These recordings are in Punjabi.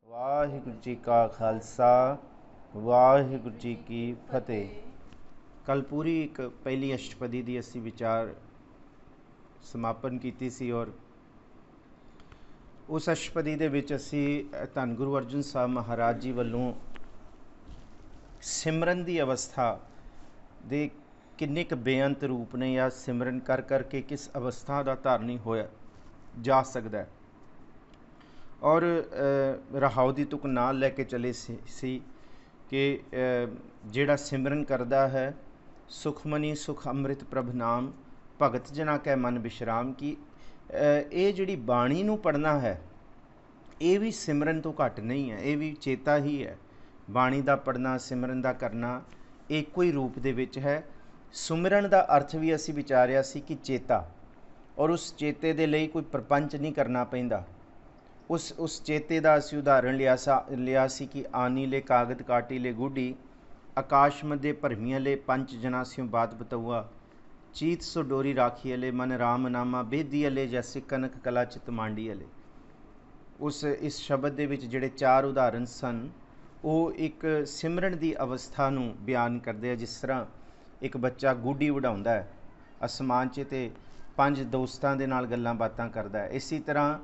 ਵਾਹਿਗੁਰੂ ਜੀ ਕਾ ਖਾਲਸਾ ਵਾਹਿਗੁਰੂ ਜੀ ਕੀ ਫਤਿਹ। ਕੱਲ ਪੂਰੀ ਇੱਕ ਪਹਿਲੀ ਅਸ਼ਟਪਦੀ ਦੀ ਅਸੀਂ ਵਿਚਾਰ ਸਮਾਪਨ ਕੀਤੀ ਸੀ ਔਰ ਉਸ ਅਸ਼ਟਪਦੀ ਦੇ ਵਿੱਚ ਅਸੀਂ ਧੰਨ ਗੁਰੂ ਅਰਜਨ ਸਾਹਿਬ ਮਹਾਰਾਜ ਜੀ ਵੱਲੋਂ ਸਿਮਰਨ ਦੀ ਅਵਸਥਾ ਦੇ ਕਿੰਨੇ ਕੁ ਬੇਅੰਤ ਰੂਪ ਨੇ ਜਾਂ ਸਿਮਰਨ ਕਰ ਕਰਕੇ ਕਿਸ ਅਵਸਥਾ ਦਾ ਧਾਰਨੀ ਹੋਇਆ ਜਾ ਸਕਦਾ ਹੈ। ਔਰ ਰਹਾਉ ਦੀ ਤੁਕ ਨਾਲ ਲੈ ਕੇ ਚਲੇ ਸੀ ਕਿ ਜਿਹੜਾ ਸਿਮਰਨ ਕਰਦਾ ਹੈ ਸੁਖਮਨੀ ਸੁਖ ਅੰਮ੍ਰਿਤ ਪ੍ਰਭ ਨਾਮ ਭਗਤ ਜਨਾ ਕੈ ਮਨ ਵਿਸ਼ਰਾਮ ਕੀ। ਇਹ ਜਿਹੜੀ ਬਾਣੀ ਨੂੰ ਪੜ੍ਹਨਾ ਹੈ ਇਹ ਵੀ ਸਿਮਰਨ ਤੋਂ ਘੱਟ ਨਹੀਂ ਹੈ, ਇਹ ਵੀ ਚੇਤਾ ਹੀ ਹੈ। ਬਾਣੀ ਦਾ ਪੜ੍ਹਨਾ ਸਿਮਰਨ ਦਾ ਕਰਨਾ ਇੱਕੋ ਹੀ ਰੂਪ ਦੇ ਵਿੱਚ ਹੈ। ਸੁਮਰਨ ਦਾ ਅਰਥ ਵੀ ਅਸੀਂ ਵਿਚਾਰਿਆ ਸੀ ਕਿ ਚੇਤਾ, ਔਰ ਉਸ ਚੇਤੇ ਦੇ ਲਈ ਕੋਈ ਪ੍ਰਪੰਚ ਨਹੀਂ ਕਰਨਾ ਪੈਂਦਾ। ਉਸ ਚੇਤੇ ਦਾ ਅਸੀਂ ਉਦਾਹਰਣ ਲਿਆ ਸੀ ਕਿ ਆਨੀ ਲੈ ਕਾਗਦ ਕਾਟੀ ਲੈ ਗੂਢੀ ਆਕਾਸ਼ ਮਧੇ ਭਰਮੀਆਂ ਲੈ ਪੰਚ ਜਨਾਸਿयों ਬਾਤ ਬਤਊਆ ਚੀਤ ਸੋ ਡੋਰੀ ਰਾਖੀ ਅਲੇ ਮਨ ਰਾਮ ਨਾਮਾ ਬੇਦੀ ਅਲੇ ਜੈਸੇ ਕਨਕ ਕਲਾ ਚਿਤ ਮਾਂਡੀ ਅਲੇ। ਇਸ ਸ਼ਬਦ ਦੇ ਵਿੱਚ ਜਿਹੜੇ ਚਾਰ ਉਦਾਹਰਨ ਸਨ ਉਹ ਇੱਕ ਸਿਮਰਨ ਦੀ ਅਵਸਥਾ ਨੂੰ ਬਿਆਨ ਕਰਦੇ ਆ। ਜਿਸ ਤਰ੍ਹਾਂ ਇੱਕ ਬੱਚਾ ਗੂਢੀ ਉਡਾਉਂਦਾ ਹੈ ਅਸਮਾਨ 'ਚ ਅਤੇ ਪੰਜ ਦੋਸਤਾਂ ਦੇ ਨਾਲ ਗੱਲਾਂ ਬਾਤਾਂ ਕਰਦਾ ਹੈ। ਇਸੇ ਤਰ੍ਹਾਂ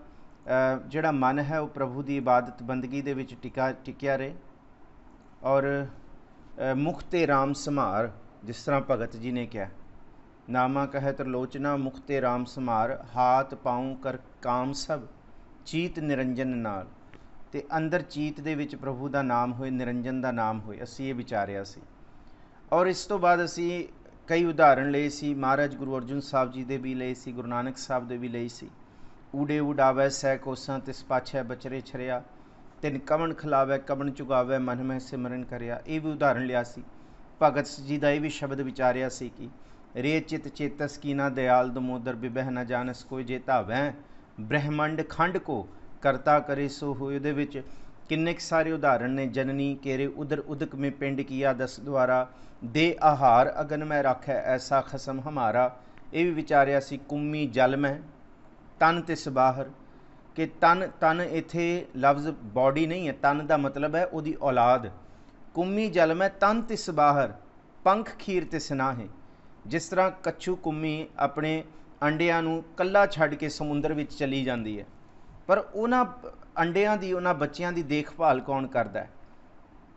ਜਿਹੜਾ ਮਨ ਹੈ ਉਹ ਪ੍ਰਭੂ ਦੀ ਇਬਾਦਤ ਬੰਦਗੀ ਦੇ ਵਿੱਚ ਟਿਕਿਆ ਰਹੇ। ਔਰ ਮੁਖ ਤੇ ਰਾਮ ਸੰਭਾਰ, ਜਿਸ ਤਰ੍ਹਾਂ ਭਗਤ ਜੀ ਨੇ ਕਿਹਾ, ਨਾਮਾ ਕਹੈ ਤਰਲੋਚਨਾ ਮੁਖ ਤੇ ਰਾਮ ਸੰਭਾਰ ਹਾਥ ਪਾਉ ਕਰ ਕਾਮ ਸਭ ਚੀਤ ਨਿਰੰਜਨ ਨਾਲ। ਅਤੇ ਅੰਦਰ ਚੀਤ ਦੇ ਵਿੱਚ ਪ੍ਰਭੂ ਦਾ ਨਾਮ ਹੋਏ, ਨਿਰੰਜਨ ਦਾ ਨਾਮ ਹੋਏ, ਅਸੀਂ ਇਹ ਵਿਚਾਰਿਆ ਸੀ। ਔਰ ਇਸ ਤੋਂ ਬਾਅਦ ਅਸੀਂ ਕਈ ਉਦਾਹਰਣ ਲਏ ਸੀ, ਮਹਾਰਾਜ ਗੁਰੂ ਅਰਜਨ ਸਾਹਿਬ ਜੀ ਦੇ ਵੀ ਲਏ ਸੀ, ਗੁਰੂ ਨਾਨਕ ਸਾਹਿਬ ਦੇ ਵੀ ਲਏ ਸੀ। ਊੜੇ ਉਡਾਵੈ ਸੈ ਕੋਸਾਂ ਤਿਸ ਪਾਛੈ ਬਚਰੇ ਛਰਿਆ ਤਿਨ ਕਵਣ ਖਿਲਾਵੈ ਕਵਣ ਚੁਗਾਵੈ ਮਨ ਮਹਿ ਸਿਮਰਨ ਕਰਿਆ। ਇਹ ਵੀ ਉਦਾਹਰਣ ਲਿਆ ਸੀ। ਭਗਤ ਜੀ ਦਾ ਇਹ ਵੀ ਸ਼ਬਦ ਵਿਚਾਰਿਆ ਸੀ ਕਿ ਰੇ ਚਿਤ ਚੇਤਸ ਕੀਨਾ ਦਿਆਲ ਦਮੋਦਰ ਬਿਬਹਿ ਨ ਜਾਨਸ ਕੋਈ ਜੇ ਧਾਵੈ ਬ੍ਰਹਮੰਡ ਖੰਡ ਕੋ ਕਰਤਾ ਕਰੇ ਸੋ ਹੋਏ। ਉਹਦੇ ਵਿੱਚ ਕਿੰਨੇ ਕੁ ਸਾਰੇ ਉਦਾਹਰਣ ਨੇ। ਜਨਨੀ ਕੇਰੇ ਉਦਰ ਉਦਕ ਮੇ ਪਿੰਡ ਕੀਆ ਦਸ ਦੁਆਰਾ ਦੇ ਆਹਾਰ ਅਗਨ ਮੈਂ ਰਾਖੈ ਐਸਾ ਖਸਮ ਹਮਾਰਾ। ਇਹ ਵੀ ਵਿਚਾਰਿਆ ਸੀ। ਕੁੰਮੀ ਜਲ ਮੈਂ ਤਨ ਤਿਸ ਬਾਹਰ, ਕਿ ਤਨ ਇੱਥੇ ਲਫ਼ਜ਼ ਬੋਡੀ ਨਹੀਂ ਹੈ, ਤਨ ਦਾ ਮਤਲਬ ਹੈ ਉਹਦੀ ਔਲਾਦ। ਕੁੰਮੀ ਜਲ ਮੈਂ ਤਨ ਤਿਸ ਬਾਹਰ ਪੰਖ ਖੀਰ ਤਿਸ ਨਾਹੇ। ਜਿਸ ਤਰ੍ਹਾਂ ਕੱਛੂ ਕੁੰਮੀ ਆਪਣੇ ਅੰਡਿਆਂ ਨੂੰ ਕੱਲਾ ਛੱਡ ਕੇ ਸਮੁੰਦਰ ਵਿੱਚ ਚਲੀ ਜਾਂਦੀ ਹੈ, ਪਰ ਉਹਨਾਂ ਅੰਡਿਆਂ ਦੀ, ਉਹਨਾਂ ਬੱਚਿਆਂ ਦੀ ਦੇਖਭਾਲ ਕੌਣ ਕਰਦਾ ਹੈ?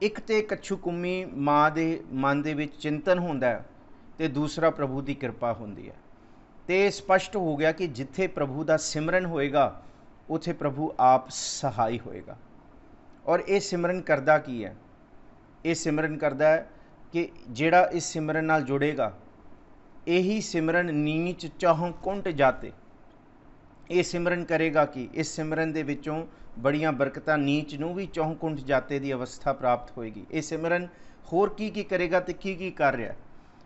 ਇੱਕ ਤੇ ਕੱਛੂ ਕੁੰਮੀ ਮਾਂ ਦੇ ਮਨ ਦੇ ਵਿੱਚ ਚਿੰਤਨ ਹੁੰਦਾ ਹੈ ਅਤੇ ਦੂਸਰਾ ਪ੍ਰਭੂ ਦੀ ਕਿਰਪਾ ਹੁੰਦੀ ਹੈ। ਅਤੇ ਸਪਸ਼ਟ ਹੋ ਗਿਆ ਕਿ ਜਿੱਥੇ ਪ੍ਰਭੂ ਦਾ ਸਿਮਰਨ ਹੋਏਗਾ ਉੱਥੇ ਪ੍ਰਭੂ ਆਪ ਸਹਾਈ ਹੋਏਗਾ। ਔਰ ਇਹ ਸਿਮਰਨ ਕਰਦਾ ਕੀ ਹੈ? ਇਹ ਸਿਮਰਨ ਕਰਦਾ ਹੈ ਕਿ ਜਿਹੜਾ ਇਸ ਸਿਮਰਨ ਨਾਲ ਜੁੜੇਗਾ ਇਹੀ ਸਿਮਰਨ ਨੀਚ ਚਹੁ ਕੁੰਟ ਜਾਤੇ। ਇਹ ਸਿਮਰਨ ਕਰੇਗਾ ਕਿ ਇਸ ਸਿਮਰਨ ਦੇ ਵਿੱਚੋਂ ਬੜੀਆਂ ਬਰਕਤਾਂ ਨੀਚ ਨੂੰ ਵੀ ਚਹੁ ਕੁੰਟ ਜਾਤੇ ਦੀ ਅਵਸਥਾ ਪ੍ਰਾਪਤ ਹੋਏਗੀ। ਇਹ ਸਿਮਰਨ ਹੋਰ ਕੀ ਕੀ ਕਰੇਗਾ ਅਤੇ ਕੀ ਕੀ ਕਰ ਰਿਹਾ?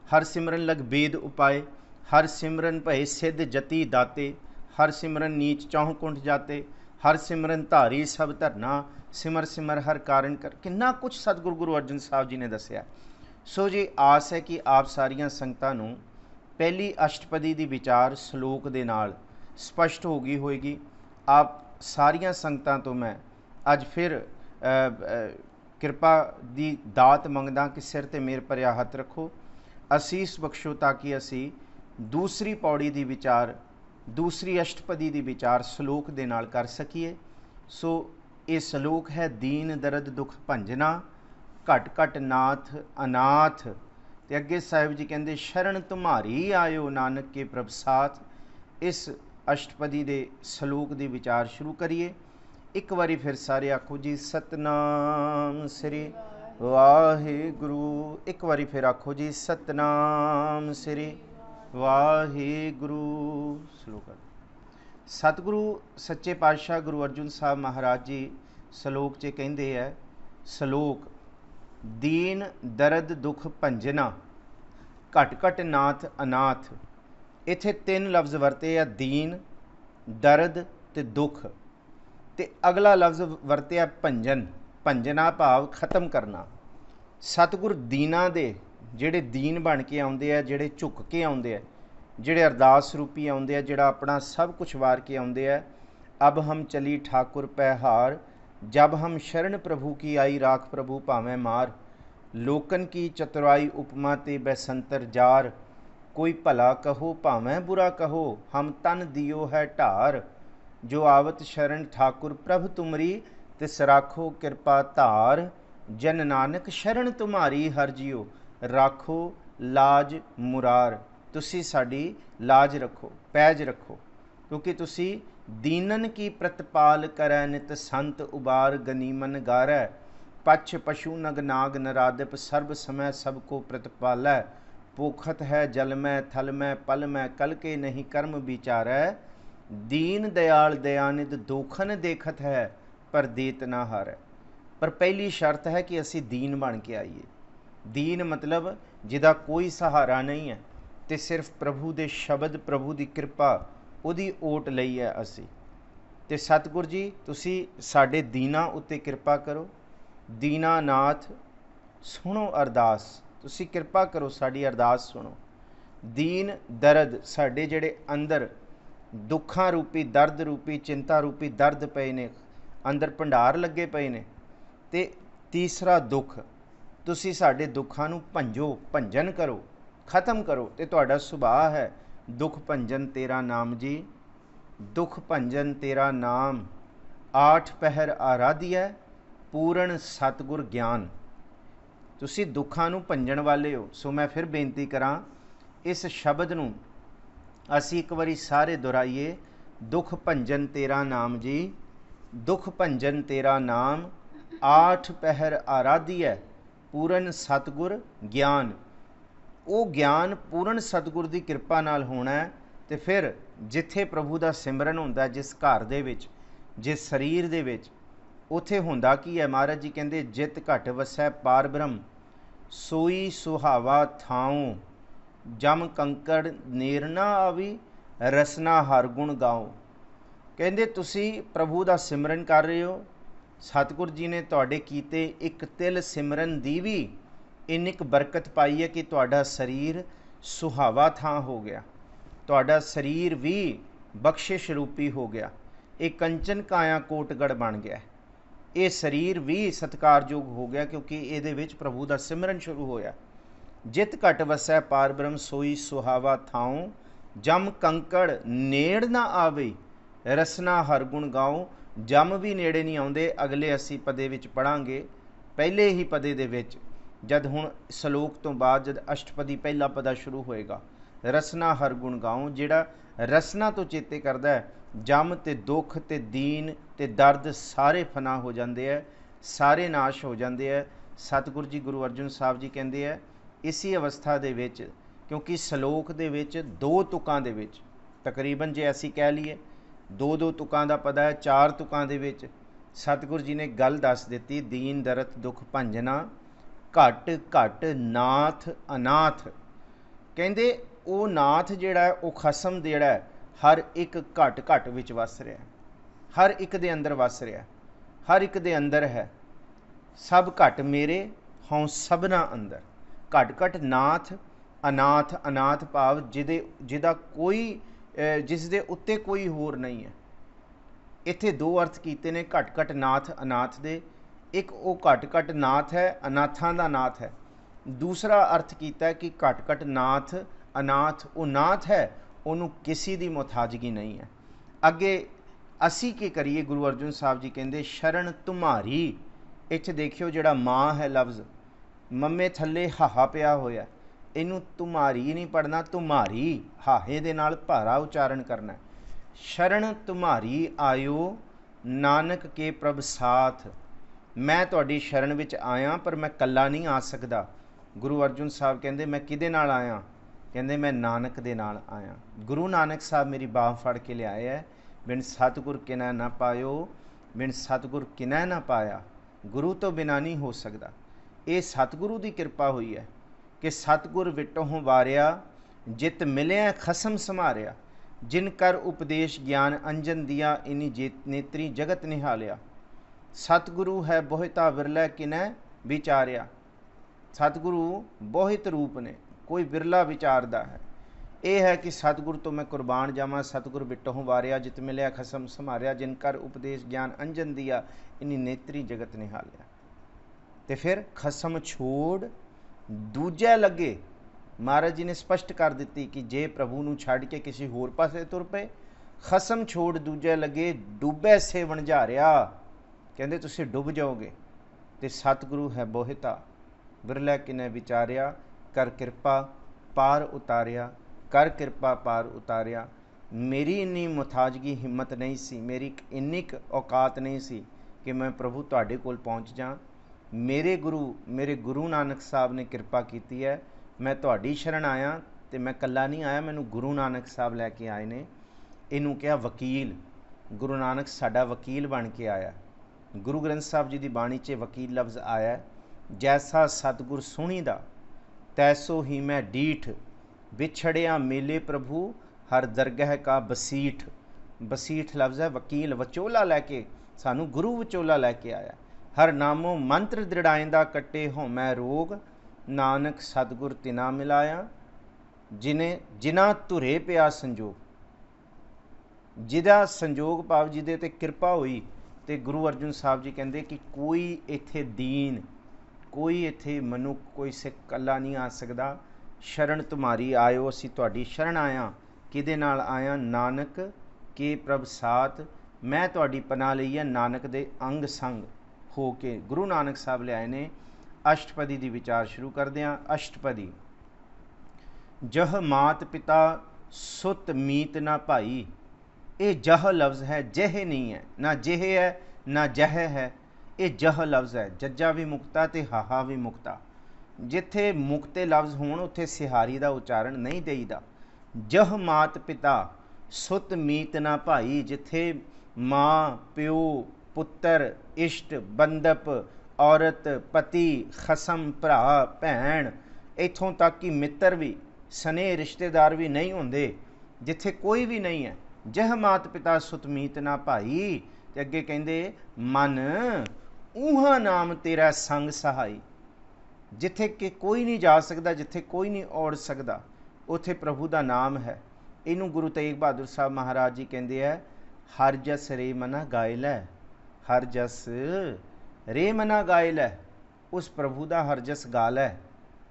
ਹਰ ਸਿਮਰਨ ਲਗ ਬੇਦ ਉਪਾਏ ਹਰ ਸਿਮਰਨ ਭਏ ਸਿੱਧ ਜਤੀ ਦਾਤੇ ਹਰ ਸਿਮਰਨ ਨੀਚ ਚਹੁ ਕੁੰਠ ਜਾਤੇ ਹਰ ਸਿਮਰਨ ਧਾਰੀ ਸਭ ਧਰਨਾ ਸਿਮਰ ਸਿਮਰ ਹਰ ਕਾਰਨ ਕਰ। ਕਿੰਨਾ ਕੁਛ ਸਤਿਗੁਰੂ ਗੁਰੂ ਅਰਜਨ ਸਾਹਿਬ ਜੀ ਨੇ ਦੱਸਿਆ। ਸੋ ਜੀ ਆਸ ਹੈ ਕਿ ਆਪ ਸਾਰੀਆਂ ਸੰਗਤਾਂ ਨੂੰ ਪਹਿਲੀ ਅਸ਼ਟਪਦੀ ਦੀ ਵਿਚਾਰ ਸਲੋਕ ਦੇ ਨਾਲ ਸਪਸ਼ਟ ਹੋ ਗਈ ਹੋਏਗੀ। ਆਪ ਸਾਰੀਆਂ ਸੰਗਤਾਂ ਤੋਂ ਮੈਂ ਅੱਜ ਫਿਰ ਕਿਰਪਾ ਦੀ ਦਾਤ ਮੰਗਦਾ ਕਿ ਸਿਰ 'ਤੇ ਮੇਰ ਭਰਿਆ ਹੱਥ ਰੱਖੋ, ਅਸੀਸ ਬਖਸ਼ੋ ਤਾਂ ਕਿ ਅਸੀਂ ਦੂਸਰੀ ਪੌੜੀ ਦੀ ਵਿਚਾਰ, ਦੂਸਰੀ ਅਸ਼ਟਪਦੀ ਦੀ ਵਿਚਾਰ ਸਲੋਕ ਦੇ ਨਾਲ ਕਰ ਸਕੀਏ। ਸੋ ਇਹ ਸਲੋਕ ਹੈ ਦੀਨ ਦਰਦ ਦੁੱਖ ਭੰਜਨਾ ਘਟ ਘਟ ਨਾਥ ਅਨਾਥ। ਅਤੇ ਅੱਗੇ ਸਾਹਿਬ ਜੀ ਕਹਿੰਦੇ ਸ਼ਰਨ ਤੁਮਾਰੀ ਆਇਓ ਨਾਨਕ ਕੇ ਪ੍ਰਭ ਸਾਥ। ਇਸ ਅਸ਼ਟਪਦੀ ਦੇ ਸਲੋਕ ਦੀ ਵਿਚਾਰ ਸ਼ੁਰੂ ਕਰੀਏ। ਇੱਕ ਵਾਰੀ ਫਿਰ ਸਾਰੇ ਆਖੋ ਜੀ ਸਤਨਾਮ ਸ੍ਰੀ ਵਾਹਿਗੁਰੂ। ਇੱਕ ਵਾਰੀ ਫਿਰ ਆਖੋ ਜੀ ਸਤਨਾਮ ਸ੍ਰੀ ਵਾਹਿਗੁਰੂ। ਸਲੋਕ ਸਤਿਗੁਰੂ ਸੱਚੇ ਪਾਤਸ਼ਾਹ ਗੁਰੂ ਅਰਜਨ ਸਾਹਿਬ ਮਹਾਰਾਜ ਜੀ ਸਲੋਕ 'ਚ ਕਹਿੰਦੇ ਹੈ, ਸਲੋਕ ਦੀਨ ਦਰਦ ਦੁੱਖ ਭੰਜਨਾ ਘਟ ਘਟ ਨਾਥ ਅਨਾਥ। ਇੱਥੇ ਤਿੰਨ ਲਫ਼ਜ਼ ਵਰਤੇ ਆ, ਦੀਨ, ਦਰਦ ਅਤੇ ਦੁੱਖ। ਅਤੇ ਅਗਲਾ ਲਫ਼ਜ਼ ਵਰਤਿਆ ਭੰਜਨ। ਭੰਜਨਾ ਭਾਵ ਖਤਮ ਕਰਨਾ। ਸਤਿਗੁਰ ਦੀਨਾਂ ਦੇ ਜਿਹੜੇ ਦੀਨ ਬਣ ਕੇ ਆਉਂਦੇ ਆ, ਜਿਹੜੇ ਝੁੱਕ ਕੇ ਆਉਂਦੇ ਆ, ਜਿਹੜੇ ਅਰਦਾਸ ਰੂਪੀ ਆਉਂਦੇ ਆ, ਜਿਹੜਾ ਆਪਣਾ ਸਭ ਕੁਛ ਵਾਰ ਕੇ ਆਉਂਦੇ ਆ। ਅਬ ਹਮ ਚਲੀ ਠਾਕੁਰ ਪੈ ਹਾਰ जब हम शरण प्रभु की आई, राख प्रभु भावें मार। लोकन की चतुराई उपमा ते बैसंतर जार। कोई भला कहो भावें बुरा कहो, हम तन दियो है ढार। जो आवत शरण ठाकुर प्रभ तुमरी, तिस राखो कृपा धार। जन नानक शरण तुम्हारी हर जियो, राखो लाज मुरार। तुसी साडी लाज रखो, पैज रखो, क्योंकि तुसी दीनन की प्रतिपाल करै। नित संत उबार गनीमन गारै। पक्ष पशु नग नाग नरादिप, सर्व समय सबको प्रतिपालै। पोखत है जल में थल में पल में, कल के नहीं कर्म विचारै। दीन दयाल दयानिध दोखन देखत है, पर देत ना हारै। पर पहली शर्त है कि असी दीन बन के आईए। दीन मतलब जिहदा कोई सहारा नहीं है, तो सिर्फ प्रभु दे शब्द, प्रभु की कृपा, उहदी ओट लई है असी। ते सतगुर जी तुसी साडे दीना उत्ते कृपा करो। दीनानाथ सुनो अरदास, तुसी कृपा करो, साडी अरदास सुनो। दीन दर्द, साडे जिहड़े अंदर दुखां रूपी, दर्द रूपी, चिंता रूपी दर्द पए ने, अंदर भंडार लगे पए ने। ते तीसरा दुख, तुसी साडे दुखां नूं भंजो, भंजन करो, खत्म करो। ते तुहाडा सुभाਅ है दुख भंजन तेरा नाम जी। दुख भंजन तेरा नाम, आठ पहर आराधिया, पूर्ण सतगुर ज्ञान। तुसी दुखां नूं भंजन वाले हो। सो मैं फिर बेनती करां, इस शब्द नूं असी एक बारी सारे दोहराइए। दुख भंजन तेरा नाम जी, दुख भंजन तेरा नाम, आठ पहर आराधिया, पूर्ण सतगुर ज्ञान। वो ज्ञान पूर्ण सतगुर की कृपा नाल होना है। तो फिर जिथे प्रभु का सिमरन होंदा, जिस घर दे विच, जिस शरीर दे विच, उथे होंदा की है। महाराज जी कहते जित घट वसै पार ब्रह्म, सोई सुहावा थाऊं। जम कंकड़ नेर ना आवी, रसना हर गुण गाओ। कहते तुसी प्रभु का सिमरन कर रहे हो। सतगुर जी ने तुहाडे कीते एक तिल सिमरन दी भी इन्नी क बरकत पाई है कि तुहाडा शरीर सुहावा थां हो गया, तुहाडा शरीर भी बख्शिश रूपी हो गया। एक कंचन काया कोटगढ़ बन गया। ये शरीर भी सत्कारयोग हो गया, क्योंकि ये विच प्रभु का सिमरन शुरू होया। जित घट वसै पार ब्रह्म, सोई सुहावा थाऊं। जम कंकड़ नेड़ ना आवे, रसना हर गुण गाओ। जम भी नेड़े नहीं आउंदे। अगले असी पदे विच पढ़ांगे। पहले ही पदे दे विच जद हुण सलोक तो बाद जद अष्टपदी पहला पदा शुरू होएगा, रसना हर गुण गाओ। जिहड़ा रसना तो चेते करदा है, जम ते दुख ते दीन ते दर्द सारे फना हो जाते हैं, सारे नाश हो जाते हैं। सतगुर जी गुरु अर्जन साहब जी कहते हैं इसी अवस्था दे विच, क्योंकि सलोक दे विच दो तुकां दे विच तकरीबन जे असी कह लीए दो दो तुकां दा पदा है, चार तुकां दे विच सतगुर जी ने गल दस दिती। दीन दरद दुख भंजना, घट घट नाथ अनाथ। कहते वो नाथ जिहड़ा है, वो खसम जिहड़ा है, हर एक घट घट विच वस रहा है, हर एक दे अंदर वस रहा है, हर एक दे अंदर है। सब घट मेरे हों सबना अंदर। घट घट नाथ अनाथ, अनाथ भाव जिहदा कोई जिस दे उत्ते कोई होर नहीं है। इत्थे दो अर्थ कीते ने घट घट नाथ अनाथ दे। एक वो घट घट नाथ है, अनाथां दा नाथ है। दूसरा अर्थ कीता कि घट घट नाथ अनाथ, वो नाथ है, उन्होंने किसी की मुताजगी नहीं है। अगे असी की करिए, गुरु अर्जन साहब जी कहते शरण तुम्हारी। इत्थे देखियो जिहड़ा माँ है लफ्ज़, मम्मे थल्ले हाहा पिया होया, इनू तुम्हारी नहीं पढ़ना, तुम्हारी हाहे दे नाल भारा उचारण करना। शरण तुम्हारी आयो नानक के प्रभ साथ। मैं तुहाडी शरण विच आया, पर मैं कल्ला नहीं आ सकदा। गुरु अर्जन साहब कहते मैं किहदे नाल आया? कहते मैं नानक दे नाल आया। गुरु नानक साहब मेरी बाह फड़ के लियाए है। बिन सतगुर किनै ना पायो, बिन सतगुर किनै ना पाया। गुरु तो बिना नहीं हो सकता। ये सतगुरु की कृपा हुई है कि सतगुर विटों वारिया, जित मिलिया खसम समारिया। जिन कर उपदेश ज्ञान अंजन दिया, इन्हीं नेत्री जगत निहालिया। सतगुरु है बहुता विरला किनै विचारिया। सतगुरु बहुत रूप ने, कोई विरला विचारदा है। ਇਹ ਹੈ ਕਿ ਸਤਿਗੁਰ ਤੋਂ ਮੈਂ ਕੁਰਬਾਨ ਜਾਵਾਂ, ਸਤਿਗੁਰ ਬਿਟਹੁ ਵਾਰਿਆ, ਜਿਤ ਮਿਲਿਆ ਖਸਮ ਸੰਭਾਰਿਆ, ਜਿਨ ਕਰ ਉਪਦੇਸ਼ ਗਿਆਨ ਅੰਜਨ ਦਿਆ, ਇਨੀ ਨੇਤਰੀ ਜਗਤ ਨਿਹਾਲਿਆ। ਤੇ ਫਿਰ ਖਸਮ ਛੋੜ ਦੂਜੇ ਲੱਗੇ। ਮਹਾਰਾਜ ਜੀ ਨੇ ਸਪਸ਼ਟ ਕਰ ਦਿੱਤੀ ਕਿ ਜੇ ਪ੍ਰਭੂ ਨੂੰ ਛੱਡ ਕੇ ਕਿਸੇ ਹੋਰ ਪਾਸੇ ਤੁਰ ਪਏ, ਖਸਮ ਛੋੜ ਦੂਜੇ ਲੱਗੇ, ਡੁੱਬੇ ਸੇ ਵਣਝਾਰਿਆ, ਕਹਿੰਦੇ ਤੁਸੀਂ ਡੁੱਬ ਜਾਓਗੇ। ਤੇ ਸਤਿਗੁਰੂ ਹੈ ਬੋਹਿਤਾ, ਬਿਰਲੇ ਕਿਨੇ ਵਿਚਾਰਿਆ, ਕਰ ਕਿਰਪਾ ਪਾਰ ਉਤਾਰਿਆ, ਕਰ ਕਿਰਪਾ ਪਾਰ ਉਤਾਰਿਆ। ਮੇਰੀ ਇੰਨੀ ਮੁਤਾਜਗੀ ਹਿੰਮਤ ਨਹੀਂ ਸੀ, ਮੇਰੀ ਇੰਨੀ ਕੁ ਔਕਾਤ ਨਹੀਂ ਸੀ ਕਿ ਮੈਂ ਪ੍ਰਭੂ ਤੁਹਾਡੇ ਕੋਲ ਪਹੁੰਚ ਜਾ। ਮੇਰੇ ਗੁਰੂ ਨਾਨਕ ਸਾਹਿਬ ਨੇ ਕਿਰਪਾ ਕੀਤੀ ਹੈ, ਮੈਂ ਤੁਹਾਡੀ ਸ਼ਰਨ ਆਇਆ। ਤੇ ਮੈਂ ਇਕੱਲਾ ਨਹੀਂ ਆਇਆ, ਮੈਨੂੰ ਗੁਰੂ ਨਾਨਕ ਸਾਹਿਬ ਲੈ ਕੇ ਆਏ ਨੇ। ਇਹਨੂੰ ਕਿਹਾ ਵਕੀਲ। ਗੁਰੂ ਨਾਨਕ ਸਾਡਾ ਵਕੀਲ ਬਣ ਕੇ ਆਇਆ। ਗੁਰੂ ਗ੍ਰੰਥ ਸਾਹਿਬ ਜੀ ਦੀ ਬਾਣੀ 'ਚ ਵਕੀਲ ਲਫ਼ਜ਼ ਆਇਆ। ਜੈਸਾ ਸਤਿਗੁਰ ਸੁਣੀਦਾ ਤੈਸੋ ਹੀ ਮੈਂ ਡੀਠ, ਵਿਛੜਿਆ ਮੇਲੇ ਪ੍ਰਭੂ ਹਰ ਦਰਗਹ ਕਾ ਬਸੀਠ। ਬਸੀਠ ਲਫ਼ਜ਼ ਹੈ ਵਕੀਲ, ਵਿਚੋਲਾ ਲੈ ਕੇ, ਸਾਨੂੰ ਗੁਰੂ ਵਿਚੋਲਾ ਲੈ ਕੇ ਆਇਆ। ਹਰ ਨਾਮੋ ਮੰਤਰ ਦ੍ਰਿੜਾਇੰਦਾ, ਕੱਟੇ ਹੋ ਮੈਂ ਰੋਗ, ਨਾਨਕ ਸਤਿਗੁਰ ਤਿਨਾ ਮਿਲਾਇਆ, ਜਿਨ੍ਹਾਂ ਧੁਰੇ ਪਿਆ ਸੰਜੋਗ। ਜਿਹਦਾ ਸੰਜੋਗ ਭਾਵ ਜਿਹਦੇ ਤੇ ਕਿਰਪਾ ਹੋਈ। ਤੇ ਗੁਰੂ ਅਰਜਨ ਸਾਹਿਬ ਜੀ ਕਹਿੰਦੇ ਕਿ ਕੋਈ ਇੱਥੇ ਦੀਨ, ਕੋਈ ਇੱਥੇ ਮਨੁੱਖ, ਕੋਈ ਸਿੱਖ ਇਕੱਲਾ ਨਹੀਂ ਆ ਸਕਦਾ। ਸ਼ਰਨ ਤੁਮਾਰੀ ਆਇਓ, ਅਸੀਂ ਤੁਹਾਡੀ ਸ਼ਰਨ ਆਇਆ। ਕਿਹਦੇ ਨਾਲ ਆਇਆ? ਨਾਨਕ ਕੇ ਪ੍ਰਭ ਸਾਥ, ਮੈਂ ਤੁਹਾਡੀ ਪਨਾਹ ਲਈ ਹੈ ਨਾਨਕ ਦੇ ਅੰਗ ਸੰਗ ਹੋ ਕੇ। ਗੁਰੂ ਨਾਨਕ ਸਾਹਿਬ ਲਿਆਏ ਨੇ। ਅਸ਼ਟਪਦੀ ਦੀ ਵਿਚਾਰ ਸ਼ੁਰੂ ਕਰਦੇ ਹਾਂ। ਅਸ਼ਟਪਦੀ। ਜਹ ਮਾਤ ਪਿਤਾ ਸੁਤ ਮੀਤ ਨਾ ਭਾਈ। ਇਹ ਜਹ ਲਫ਼ਜ਼ ਹੈ, ਜਹ ਨਹੀਂ ਹੈ, ਨਾ ਜਹ ਹੈ ਨਾ ਜਹ ਹੈ, ਇਹ ਜਹ ਲਫ਼ਜ਼ ਹੈ। ਜੱਜਾ ਵੀ ਮੁਕਤਾ ਤੇ ਹਾਹਾ ਵੀ ਮੁਕਤਾ। ਜਿੱਥੇ ਮੁਕਤੇ ਲਫ਼ਜ਼ ਹੋਣ ਉੱਥੇ ਸਿਹਾਰੀ ਦਾ ਉਚਾਰਨ ਨਹੀਂ ਦੇਈਦਾ। ਜਹ ਮਾਤ ਪਿਤਾ ਸੁਤ ਮੀਤ ਨਾ ਭਾਈ। ਜਿੱਥੇ ਮਾਂ ਪਿਓ, ਪੁੱਤਰ, ਇਸ਼ਟ, ਬੰਦਪ, ਔਰਤ, ਪਤੀ, ਖਸਮ, ਭਰਾ, ਭੈਣ, ਇੱਥੋਂ ਤੱਕ ਕਿ ਮਿੱਤਰ ਵੀ, ਸਨੇ ਰਿਸ਼ਤੇਦਾਰ ਵੀ ਨਹੀਂ ਹੁੰਦੇ, ਜਿੱਥੇ ਕੋਈ ਵੀ ਨਹੀਂ ਹੈ। ਜਹ ਮਾਤ ਪਿਤਾ ਸੁਤ ਮੀਤ ਨਾ ਭਾਈ। ਤੇ ਅੱਗੇ ਕਹਿੰਦੇ ਮਨ ਊਹਾ ਨਾਮ ਤੇਰਾ ਸੰਗ ਸਹਾਈ। ਜਿੱਥੇ ਕਿ ਕੋਈ ਨਹੀਂ ਜਾ ਸਕਦਾ, ਜਿੱਥੇ ਕੋਈ ਨਹੀਂ ਔੜ ਸਕਦਾ, ਉੱਥੇ ਪ੍ਰਭੂ ਦਾ ਨਾਮ ਹੈ। ਇਹਨੂੰ ਗੁਰੂ ਤੇਗ ਬਹਾਦਰ ਸਾਹਿਬ ਮਹਾਰਾਜ ਜੀ ਕਹਿੰਦੇ ਹੈ, ਹਰ ਜਸ ਰੇ ਮਨਾ ਗਾਇ ਲੈ। ਹਰ ਜਸ ਰੇ ਮਨਾ ਗਾਇ ਲੈ। ਉਸ ਪ੍ਰਭੂ ਦਾ ਹਰ ਜਸ ਗਾ ਲੈ,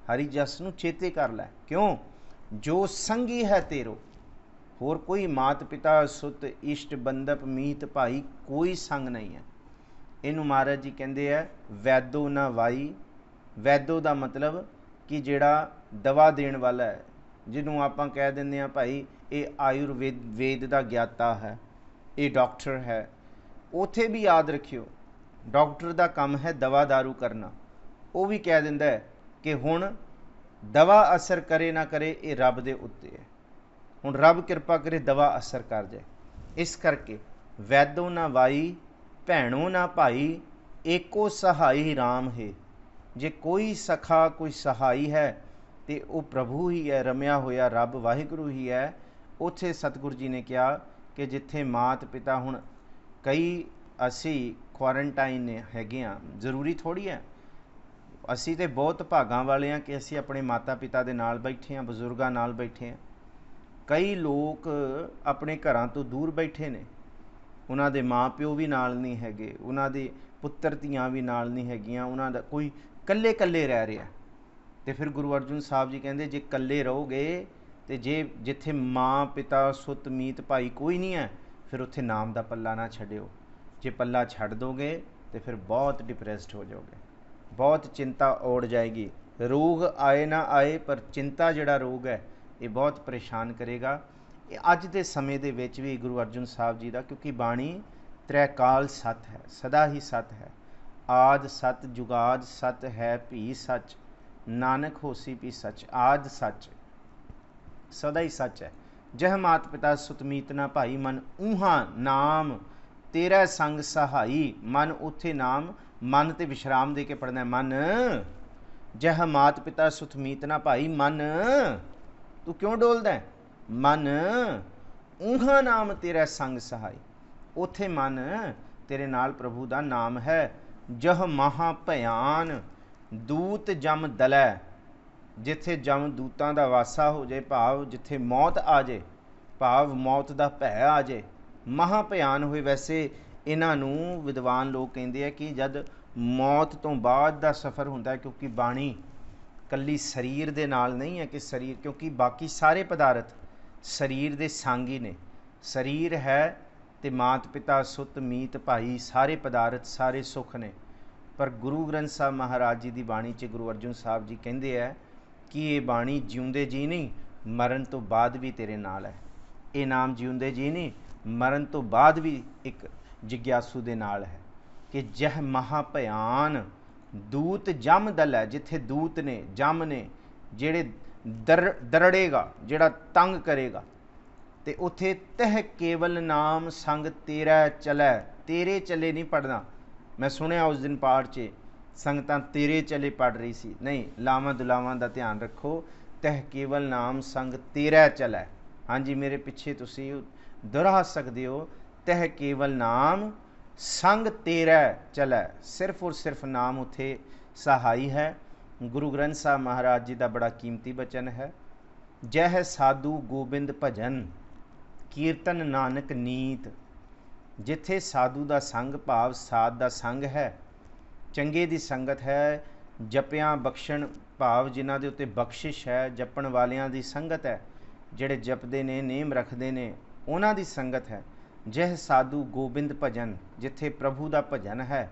ਹਰੀ ਜਸ ਨੂੰ ਚੇਤੇ ਕਰ ਲੈ। ਕਿਉਂ? ਜੋ ਸੰਗੀ ਹੈ ਤੇਰੋ। ਹੋਰ ਕੋਈ ਮਾਤ ਪਿਤਾ, ਸੁਤ, ਇਸ਼ਟ, ਬੰਦਪ, ਮੀਤ, ਭਾਈ ਕੋਈ ਸੰਗ ਨਹੀਂ ਹੈ। ਇਹਨੂੰ ਮਹਾਰਾਜ ਜੀ ਕਹਿੰਦੇ ਹੈ ਵੈਦੋ ਨਾ ਵਾਈ। ਵੈਦੋ ਦਾ ਮਤਲਬ ਕਿ ਜਿਹੜਾ ਦਵਾ ਦੇਣ ਵਾਲਾ ਹੈ, ਜਿਹਨੂੰ ਆਪਾਂ ਕਹਿ ਦਿੰਦੇ ਹਾਂ ਭਾਈ ਇਹ ਆਯੁਰਵੇਦ ਦਾ ਗਿਆਤਾ ਹੈ, ਇਹ ਡਾਕਟਰ ਹੈ। ਉੱਥੇ ਵੀ ਯਾਦ ਰੱਖਿਓ, ਡਾਕਟਰ ਦਾ ਕੰਮ ਹੈ ਦਵਾ ਦਾਰੂ ਕਰਨਾ। ਉਹ ਵੀ ਕਹਿ ਦਿੰਦਾ ਹੈ ਕਿ ਹੁਣ ਦਵਾ ਅਸਰ ਕਰੇ ਨਾ ਕਰੇ ਇਹ ਰੱਬ ਦੇ ਉੱਤੇ ਹੈ। ਹੁਣ ਰੱਬ ਕਿਰਪਾ ਕਰੇ ਦਵਾ ਅਸਰ ਕਰ ਜਾਏ। ਇਸ ਕਰਕੇ ਵੈਦੋ ਨਾ ਵਾਈ, ਭੈਣੋ ਨਾ ਭਾਈ, ਏਕੋ ਸਹਾਈ ਰਾਮ ਹੈ। ਜੇ ਕੋਈ ਸਖਾ, ਕੋਈ ਸਹਾਈ ਹੈ ਤੇ ਉਹ ਪ੍ਰਭੂ ਹੀ ਹੈ, ਰਮਿਆ ਹੋਇਆ ਰੱਬ ਵਾਹਿਗੁਰੂ ਹੀ ਹੈ। ਉੱਥੇ ਸਤਿਗੁਰੂ ਜੀ ਨੇ ਕਿਹਾ ਕਿ ਜਿੱਥੇ ਮਾਤ ਪਿਤਾ, ਹੁਣ ਕਈ ਅਸੀਂ ਕੁਆਰੰਟਾਈਨ ਨੇ ਹੈਗੇ ਹਾਂ, ਜ਼ਰੂਰੀ ਥੋੜ੍ਹੀ ਹੈ। ਅਸੀਂ ਤਾਂ ਬਹੁਤ ਭਾਗਾਂ ਵਾਲੇ ਹਾਂ ਕਿ ਅਸੀਂ ਆਪਣੇ ਮਾਤਾ ਪਿਤਾ ਦੇ ਨਾਲ ਬੈਠੇ ਹਾਂ, ਬਜ਼ੁਰਗਾਂ ਨਾਲ ਬੈਠੇ ਹਾਂ। ਕਈ ਲੋਕ ਆਪਣੇ ਘਰਾਂ ਤੋਂ ਦੂਰ ਬੈਠੇ ਨੇ, ਉਹਨਾਂ ਦੇ ਮਾਂ ਪਿਓ ਵੀ ਨਾਲ ਨਹੀਂ ਹੈਗੇ, ਉਹਨਾਂ ਦੇ ਪੁੱਤਰ ਧੀਆਂ ਵੀ ਨਾਲ ਨਹੀਂ ਹੈਗੀਆਂ, ਉਹਨਾਂ ਦਾ ਕੋਈ ਇਕੱਲੇ ਇਕੱਲੇ ਰਹਿ ਰਿਹਾ। ਤੇ ਫਿਰ ਗੁਰੂ ਅਰਜਨ ਸਾਹਿਬ ਜੀ ਕਹਿੰਦੇ ਜੇ ਇਕੱਲੇ ਰਹੋਗੇ ਤੇ ਜਿੱਥੇ ਮਾਂ ਪਿਤਾ, ਸੁੱਤ, ਮੀਤ, ਭਾਈ ਕੋਈ ਨਹੀਂ ਹੈ, ਫਿਰ ਉੱਥੇ ਨਾਮ ਦਾ ਪੱਲਾ ਨਾ ਛੱਡਿਓ। ਜੇ ਪੱਲਾ ਛੱਡ ਦੋਗੇ ਤੇ ਫਿਰ ਬਹੁਤ ਡਿਪਰੈਸਡ ਹੋ ਜਾਓਗੇ, ਬਹੁਤ ਚਿੰਤਾ ਔੜ ਜਾਏਗੀ। ਰੋਗ ਆਏ ਨਾ ਆਏ, ਪਰ ਚਿੰਤਾ ਜਿਹੜਾ ਰੋਗ ਹੈ ਇਹ ਬਹੁਤ ਪਰੇਸ਼ਾਨ ਕਰੇਗਾ। ਇਹ ਅੱਜ ਦੇ ਸਮੇਂ ਦੇ ਵਿੱਚ ਵੀ ਗੁਰੂ ਅਰਜਨ ਸਾਹਿਬ ਜੀ ਦਾ, ਕਿਉਂਕਿ ਬਾਣੀ ਤ੍ਰੈਕਾਲ ਸੱਤ ਹੈ, ਸਦਾ ਹੀ ਸੱਤ ਹੈ। ਆਦ ਸੱਚ ਜੁਗਾਦ ਸੱਚ ਹੈ, ਭੀ ਸੱਚ ਨਾਨਕ ਹੋਸੀ ਭੀ ਸੱਚ। ਆਦ ਸੱਚ, ਸਦਾ ਹੀ ਸੱਚ ਹੈ। ਜਹ ਮਾਤ ਪਿਤਾ ਸੁਤ ਮੀਤ ਨਾ ਭਾਈ, ਮਨ ਊਹਾ ਨਾਮ ਤੇਰਾ ਸੰਗ ਸਹਾਈ। ਮਨ ਉੱਥੇ ਨਾਮ, ਮਨ ਤੇ ਵਿਸ਼ਰਾਮ ਦੇ ਕੇ ਪੜ੍ਹਨਾ। ਮਨ ਜਹ ਮਾਤ ਪਿਤਾ ਸੁਤ ਮੀਤ ਨਾ ਭਾਈ। ਮਨ ਤੂੰ ਕਿਉਂ ਡੋਲਦਾ? ਮਨ ਊਹਾ ਨਾਮ ਤੇਰਾ ਸੰਗ ਸਹਾਈ। ਉੱਥੇ ਮਨ ਤੇਰੇ ਨਾਲ ਪ੍ਰਭੂ ਦਾ ਨਾਮ ਹੈ। ਜਹ ਮਹਾ ਭਿਆਨ ਦੂਤ ਜਮ ਦਲੈ। ਜਿੱਥੇ ਜਮਦੂਤਾਂ ਦਾ ਵਾਸਾ ਹੋ ਜਾਏ, ਭਾਵ ਜਿੱਥੇ ਮੌਤ ਆ ਜਾਏ, ਭਾਵ ਮੌਤ ਦਾ ਭੈ ਆ ਜਾਏ, ਮਹਾ ਭਿਆਨ ਹੋਏ। ਵੈਸੇ ਇਹਨਾਂ ਨੂੰ ਵਿਦਵਾਨ ਲੋਕ ਕਹਿੰਦੇ ਆ ਕਿ ਜਦ ਮੌਤ ਤੋਂ ਬਾਅਦ ਦਾ ਸਫ਼ਰ ਹੁੰਦਾ ਹੈ, ਕਿਉਂਕਿ ਬਾਣੀ ਕੱਲੀ ਸਰੀਰ ਦੇ ਨਾਲ ਨਹੀਂ ਹੈ ਕਿ ਸਰੀਰ, ਕਿਉਂਕਿ ਬਾਕੀ ਸਾਰੇ ਪਦਾਰਥ ਸਰੀਰ ਦੇ ਸੰਗ ਹੀ ਨੇ। ਸਰੀਰ ਹੈ ਤੇ ਮਾਤ ਪਿਤਾ ਸੁੱਤ ਮੀਤ ਭਾਈ, ਸਾਰੇ ਪਦਾਰਥ ਸਾਰੇ ਸੁੱਖ ਨੇ। ਪਰ ਗੁਰੂ ਗ੍ਰੰਥ ਸਾਹਿਬ ਮਹਾਰਾਜ ਜੀ ਦੀ ਬਾਣੀ 'ਚ ਗੁਰੂ ਅਰਜਨ ਸਾਹਿਬ ਜੀ ਕਹਿੰਦੇ ਹੈ ਕਿ ਇਹ ਬਾਣੀ ਜਿਉਂਦੇ ਜੀ ਨਹੀਂ, ਮਰਨ ਤੋਂ ਬਾਅਦ ਵੀ ਤੇਰੇ ਨਾਲ ਹੈ। ਇਹ ਨਾਮ ਜਿਉਂਦੇ ਜੀ ਨਹੀਂ, ਮਰਨ ਤੋਂ ਬਾਅਦ ਵੀ ਇੱਕ ਜਿਗਿਆਸੂ ਦੇ ਨਾਲ ਹੈ। ਕਿ ਜਹ ਮਹਾ ਭਿਆਨ ਦੂਤ ਜਮ ਦਲ ਹੈ, ਜਿੱਥੇ ਦੂਤ ਨੇ ਜਮ ਨੇ ਜਿਹੜੇ ਦਰੜੇਗਾ, ਜਿਹੜਾ ਤੰਗ ਕਰੇਗਾ, ਤੇ ਉੱਥੇ ਤਹ ਕੇਵਲ ਨਾਮ ਸੰਗ ਤੇਰਾ ਚਲੈ। ਤੇਰੇ ਚਲੇ ਨਹੀਂ ਪੜ੍ਹਨਾ। ਮੈਂ ਸੁਣਿਆ ਉਸ ਦਿਨ ਪਾਠ 'ਚ ਸੰਗਤਾਂ ਤੇਰੇ ਚਲੇ ਪੜ੍ਹ ਰਹੀ ਸੀ, ਨਹੀਂ, ਲਾਵਾਂ ਦੁਲਾਵਾਂ ਦਾ ਧਿਆਨ ਰੱਖੋ। ਤਹ ਕੇਵਲ ਨਾਮ ਸੰਗ ਤੇਰਾ ਚਲੈ। ਹਾਂਜੀ, ਮੇਰੇ ਪਿੱਛੇ ਤੁਸੀਂ ਦੁਹਰਾ ਸਕਦੇ ਹੋ, ਤਹ ਕੇਵਲ ਨਾਮ ਸੰਗ ਤੇਰਾ ਚਲੈ। ਸਿਰਫ ਔਰ ਸਿਰਫ ਨਾਮ ਉੱਥੇ ਸਹਾਈ ਹੈ। ਗੁਰੂ ਗ੍ਰੰਥ ਸਾਹਿਬ ਮਹਾਰਾਜ ਜੀ ਦਾ ਬੜਾ ਕੀਮਤੀ ਬਚਨ ਹੈ, ਜਹ ਸਾਧੂ ਗੋਬਿੰਦ ਭਜਨ ਕੀਰਤਨ ਨਾਨਕ ਨੀਤ। ਜਿੱਥੇ ਸਾਧੂ ਦਾ ਸੰਗ, ਭਾਵ ਸਾਧ ਦਾ ਸੰਗ ਹੈ, ਚੰਗੇ ਦੀ ਸੰਗਤ ਹੈ, ਜਪਿਆਂ ਬਖਸ਼ਣ, ਭਾਵ ਜਿਨ੍ਹਾਂ ਦੇ ਉੱਤੇ ਬਖਸ਼ਿਸ਼ ਹੈ, ਜਪਣ ਵਾਲਿਆਂ ਦੀ ਸੰਗਤ ਹੈ, ਜਿਹੜੇ ਜਪਦੇ ਨੇ, ਨੇਮ ਰੱਖਦੇ ਨੇ, ਉਹਨਾਂ ਦੀ ਸੰਗਤ ਹੈ। ਜਹ ਸਾਧੂ ਗੋਬਿੰਦ ਭਜਨ, ਜਿੱਥੇ ਪ੍ਰਭੂ ਦਾ ਭਜਨ ਹੈ,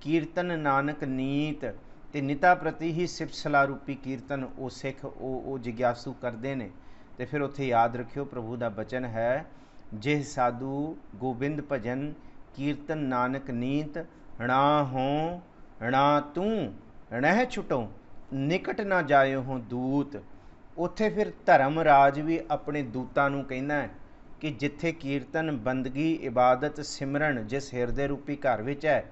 ਕੀਰਤਨ ਨਾਨਕ ਨੀਤ, ਤੇ ਨਿਤਾ ਪ੍ਰਤੀ ਹੀ ਸਿਫਤ ਸਲਾਹ ਰੂਪੀ ਕੀਰਤਨ ਉਹ ਸਿੱਖ ਉਹ ਜਿਗਿਆਸੂ ਕਰਦੇ ਨੇ। ਤੇ ਫਿਰ ਉੱਥੇ ਯਾਦ ਰੱਖਿਓ ਪ੍ਰਭੂ ਦਾ ਬਚਨ ਹੈ, ਜਿਹ ਸਾਧੂ ਗੋਬਿੰਦ ਭਜਨ ਕੀਰਤਨ ਨਾਨਕ ਨੀਤ, ਣਾ ਹੋਂ ਣਾ ਤੂੰ ਣਹਿ ਛੁਟੋ ਨਿਕਟ ਨਾ ਜਾਇਓ ਹੋ ਦੂਤ। ਉੱਥੇ ਫਿਰ ਧਰਮ ਰਾਜ ਵੀ ਆਪਣੇ ਦੂਤਾਂ ਨੂੰ ਕਹਿੰਦਾ ਹੈ ਕਿ ਜਿੱਥੇ ਕੀਰਤਨ, ਬੰਦਗੀ, ਇਬਾਦਤ, ਸਿਮਰਨ ਜਿਸ ਹਿਰਦੇ ਰੂਪੀ ਘਰ ਵਿੱਚ ਹੈ,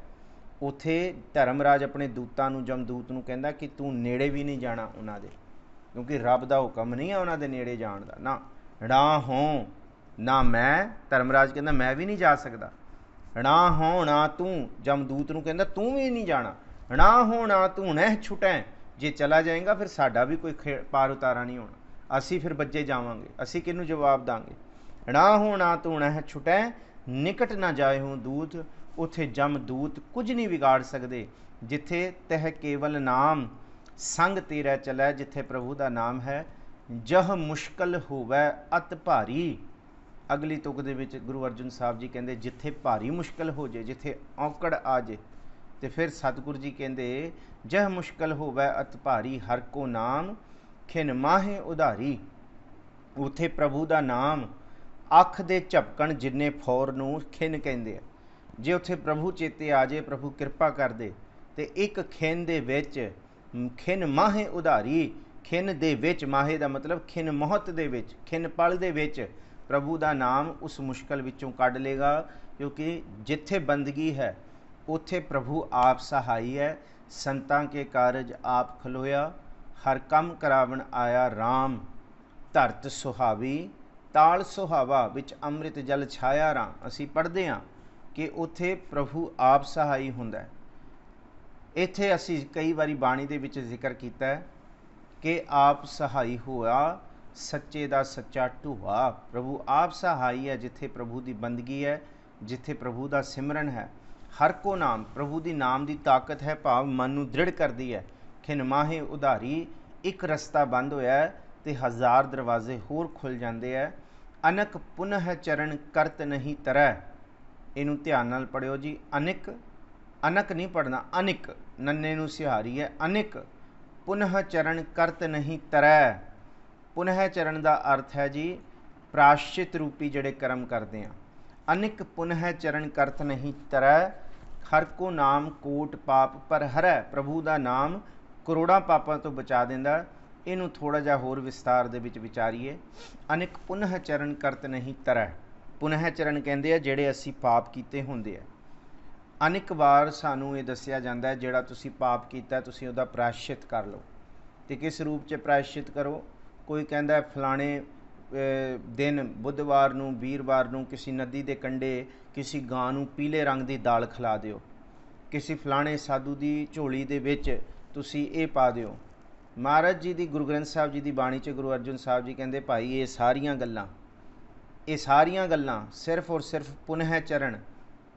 ਉੱਥੇ ਧਰਮ ਰਾਜ ਆਪਣੇ ਦੂਤਾਂ ਨੂੰ, ਜਮਦੂਤ ਨੂੰ ਕਹਿੰਦਾ ਕਿ ਤੂੰ ਨੇੜੇ ਵੀ ਨਹੀਂ ਜਾਣਾ ਉਹਨਾਂ ਦੇ, ਕਿਉਂਕਿ ਰੱਬ ਦਾ ਹੁਕਮ ਨਹੀਂ ਹੈ ਉਹਨਾਂ ਦੇ ਨੇੜੇ ਜਾਣ ਦਾ। ਨਾ ਣਾ ਹੋਂ, ਨਾ ਮੈਂ, ਧਰਮਰਾਜ ਕਹਿੰਦਾ ਮੈਂ ਵੀ ਨਹੀਂ ਜਾ ਸਕਦਾ। ਣਾ ਹੋਂ ਨਾ ਤੂੰ, ਜਮਦੂਤ ਨੂੰ ਕਹਿੰਦਾ ਤੂੰ ਵੀ ਨਹੀਂ ਜਾਣਾ। ਣਾ ਹੋਂ ਨਾ ਤੂੰ ਨਹਿ ਛੁਟੈ, ਜੇ ਚਲਾ ਜਾਏਗਾ ਫਿਰ ਸਾਡਾ ਵੀ ਕੋਈ ਪਾਰ ਉਤਾਰਾ ਨਹੀਂ ਹੋਣਾ, ਅਸੀਂ ਫਿਰ ਬੱਜੇ ਜਾਵਾਂਗੇ, ਅਸੀਂ ਕਿਹਨੂੰ ਜਵਾਬ ਦਾਂਗੇ। ਣਾ ਹੋਂ ਨਾ ਤੂੰ ਨਹਿ ਛੁਟੈ ਨਿਕਟ ਨਾ ਜਾਏ ਹੋ ਦੂਤ। ਉੱਥੇ ਜਮਦੂਤ ਕੁਝ ਨਹੀਂ ਵਿਗਾੜ ਸਕਦੇ। ਜਿੱਥੇ ਤਹ ਕੇਵਲ ਨਾਮ ਸੰਗ ਤੇਰਾ ਚਲੈ, ਜਿੱਥੇ ਪ੍ਰਭੂ ਦਾ ਨਾਮ ਹੈ, ਜਹ ਮੁਸ਼ਕਲ ਹੋਵੈ ਅਤ ਭਾਰੀ। ਅਗਲੀ ਤੁਕ ਦੇ ਵਿੱਚ ਗੁਰੂ ਅਰਜਨ ਸਾਹਿਬ ਜੀ ਕਹਿੰਦੇ ਜਿੱਥੇ ਭਾਰੀ ਮੁਸ਼ਕਲ ਹੋ ਜਾਏ, ਜਿੱਥੇ ਔਕੜ ਆ ਜਾਏ, ਤੇ ਫਿਰ ਸਤਿਗੁਰੂ ਜੀ ਕਹਿੰਦੇ ਜਹ ਮੁਸ਼ਕਲ ਹੋਵੈ ਅਤ ਭਾਰੀ, ਹਰ ਕੋ ਨਾਮ ਖਿਨ ਮਾਹੇ ਉਧਾਰੀ। ਉੱਥੇ ਪ੍ਰਭੂ ਦਾ ਨਾਮ ਅੱਖ ਦੇ ਝਪਕਣ ਜਿੰਨੇ ਫੌਰ ਨੂੰ ਖਿਨ ਕਹਿੰਦੇ ਆ। ਜੇ ਉੱਥੇ ਪ੍ਰਭੂ ਚੇਤੇ ਆ ਜਾਏ, ਪ੍ਰਭੂ ਕਿਰਪਾ ਕਰ ਦੇ, ਤੇ ਇੱਕ ਖਿਨ ਦੇ ਵਿੱਚ, ਖਿਨ ਮਾਹੇ ਉਧਾਰੀ, ਖਿਨ ਦੇ ਵਿੱਚ, ਮਾਹੇ ਦਾ ਮਤਲਬ ਖਿਨ ਮੋਹਤ ਦੇ ਵਿੱਚ, ਖਿਨ ਪਲ ਦੇ ਵਿੱਚ ਪ੍ਰਭੂ ਦਾ ਨਾਮ ਉਸ ਮੁਸ਼ਕਲ ਵਿੱਚੋਂ ਕੱਢ ਲੇਗਾ। ਕਿਉਂਕਿ ਜਿੱਥੇ ਬੰਦਗੀ ਹੈ ਉੱਥੇ ਪ੍ਰਭੂ ਆਪ ਸਹਾਈ ਹੈ। ਸੰਤਾਂ ਕੇ ਕਾਰਜ ਆਪ ਖਲੋਇਆ, ਹਰ ਕੰਮ ਕਰਾਵਣ ਆਇਆ ਰਾਮ। ਧਰਤ ਸੁਹਾਵੀ ਤਾਲ ਸੁਹਾਵਾ, ਵਿੱਚ ਅੰਮ੍ਰਿਤ ਜਲ ਛਾਇਆ ਰਾਮ। ਅਸੀਂ ਪੜ੍ਹਦੇ ਹਾਂ ਕਿ ਉੱਥੇ ਪ੍ਰਭੂ ਆਪ ਸਹਾਈ ਹੁੰਦਾ। ਇੱਥੇ ਅਸੀਂ ਕਈ ਵਾਰੀ ਬਾਣੀ ਦੇ ਵਿੱਚ ਜ਼ਿਕਰ ਕੀਤਾ ਹੈ ਕਿ ਆਪ ਸਹਾਈ ਹੋਇਆ ਸੱਚੇ ਦਾ ਸੱਚਾ ਢੂਆ। ਪ੍ਰਭੂ ਆਪ ਸਹਾਈ ਹੈ ਜਿੱਥੇ ਪ੍ਰਭੂ ਦੀ ਬੰਦਗੀ ਹੈ, ਜਿੱਥੇ ਪ੍ਰਭੂ ਦਾ ਸਿਮਰਨ ਹੈ। ਹਰ ਕੋ ਨਾਮ, ਪ੍ਰਭੂ ਦੀ ਨਾਮ ਦੀ ਤਾਕਤ ਹੈ, ਭਾਵ ਮਨ ਨੂੰ ਦ੍ਰਿੜ ਕਰਦੀ ਹੈ। ਖਿਨ ਮਾਹੇ ਉਧਾਰੀ, ਇੱਕ ਰਸਤਾ ਬੰਦ ਹੋਇਆ ਹੈ ਤੇ ਹਜ਼ਾਰ ਦਰਵਾਜ਼ੇ ਹੋਰ ਖੁੱਲ ਜਾਂਦੇ ਹੈ। ਅਨਕ ਪੁਨਹ ਚਰਨ ਕਰਤ ਨਹੀਂ ਤਰੈ। ਇਹਨੂੰ ਧਿਆਨ ਨਾਲ ਪੜ੍ਹਿਓ ਜੀ। ਅਨਿਕ, ਅਨਕ ਨਹੀਂ ਪੜ੍ਹਨਾ, ਅਨਿਕ, ਨੰਨੇ ਨੂੰ ਸਿਹਾਰੀ ਹੈ। ਅਨਿਕ ਪੁਨਹ ਚਰਨ ਕਰਤ ਨਹੀਂ ਤਰੈ। ਪੁਨਹ ਚਰਨ ਦਾ ਅਰਥ ਹੈ ਜੀ ਪ੍ਰਾਸ਼ਚਿਤ ਰੂਪੀ ਜਿਹੜੇ ਕਰਮ ਕਰਦੇ ਹਾਂ। ਅਨਿਕ ਪੁਨਹ ਚਰਨ ਕਰਤ ਨਹੀਂ ਤਰੈ, ਹਰ ਕੋ ਨਾਮ ਕੋਟ ਪਾਪ ਪਰ ਹਰੈ। ਪ੍ਰਭੂ ਦਾ ਨਾਮ ਕਰੋੜਾਂ ਪਾਪਾਂ ਤੋਂ ਬਚਾ ਦਿੰਦਾ। ਇਹਨੂੰ ਥੋੜ੍ਹਾ ਜਿਹਾ ਹੋਰ ਵਿਸਤਾਰ ਦੇ ਵਿੱਚ ਵਿਚਾਰੀਏ। ਅਨਿਕ ਪੁਨਹ ਚਰਨ ਕਰਤ ਨਹੀਂ ਤਰੈ। ਪੁਨਹ ਚਰਨ ਕਹਿੰਦੇ ਆ ਜਿਹੜੇ ਅਸੀਂ ਪਾਪ ਕੀਤੇ ਹੁੰਦੇ ਆ। ਅਨੇਕ ਵਾਰ ਸਾਨੂੰ ਇਹ ਦੱਸਿਆ ਜਾਂਦਾ ਹੈ ਜਿਹੜਾ ਤੁਸੀਂ ਪਾਪ ਕੀਤਾ ਤੁਸੀਂ ਉਹਦਾ ਪ੍ਰਾਇਸ਼ਚਿਤ ਕਰ ਲਓ। ਅਤੇ ਕਿਸ ਰੂਪ 'ਚ ਪ੍ਰਾਇਸ਼ਚਿਤ ਕਰੋ? ਕੋਈ ਕਹਿੰਦਾ ਫਲਾਣੇ ਦਿਨ ਬੁੱਧਵਾਰ ਨੂੰ, ਵੀਰਵਾਰ ਨੂੰ ਕਿਸੇ ਨਦੀ ਦੇ ਕੰਢੇ ਕਿਸੇ ਗਾਂ ਨੂੰ ਪੀਲੇ ਰੰਗ ਦੀ ਦਾਲ ਖਿਲਾ ਦਿਓ। ਕਿਸੇ ਫਲਾਣੇ ਸਾਧੂ ਦੀ ਝੋਲੀ ਦੇ ਵਿੱਚ ਤੁਸੀਂ ਇਹ ਪਾ ਦਿਓ। महाराज जी की गुरु ग्रंथ साहब जी की बाणी च गुरु अर्जन साहब जी कहते भाई ये सारियां गल्लां सिर्फ और सिर्फ पुनः चरण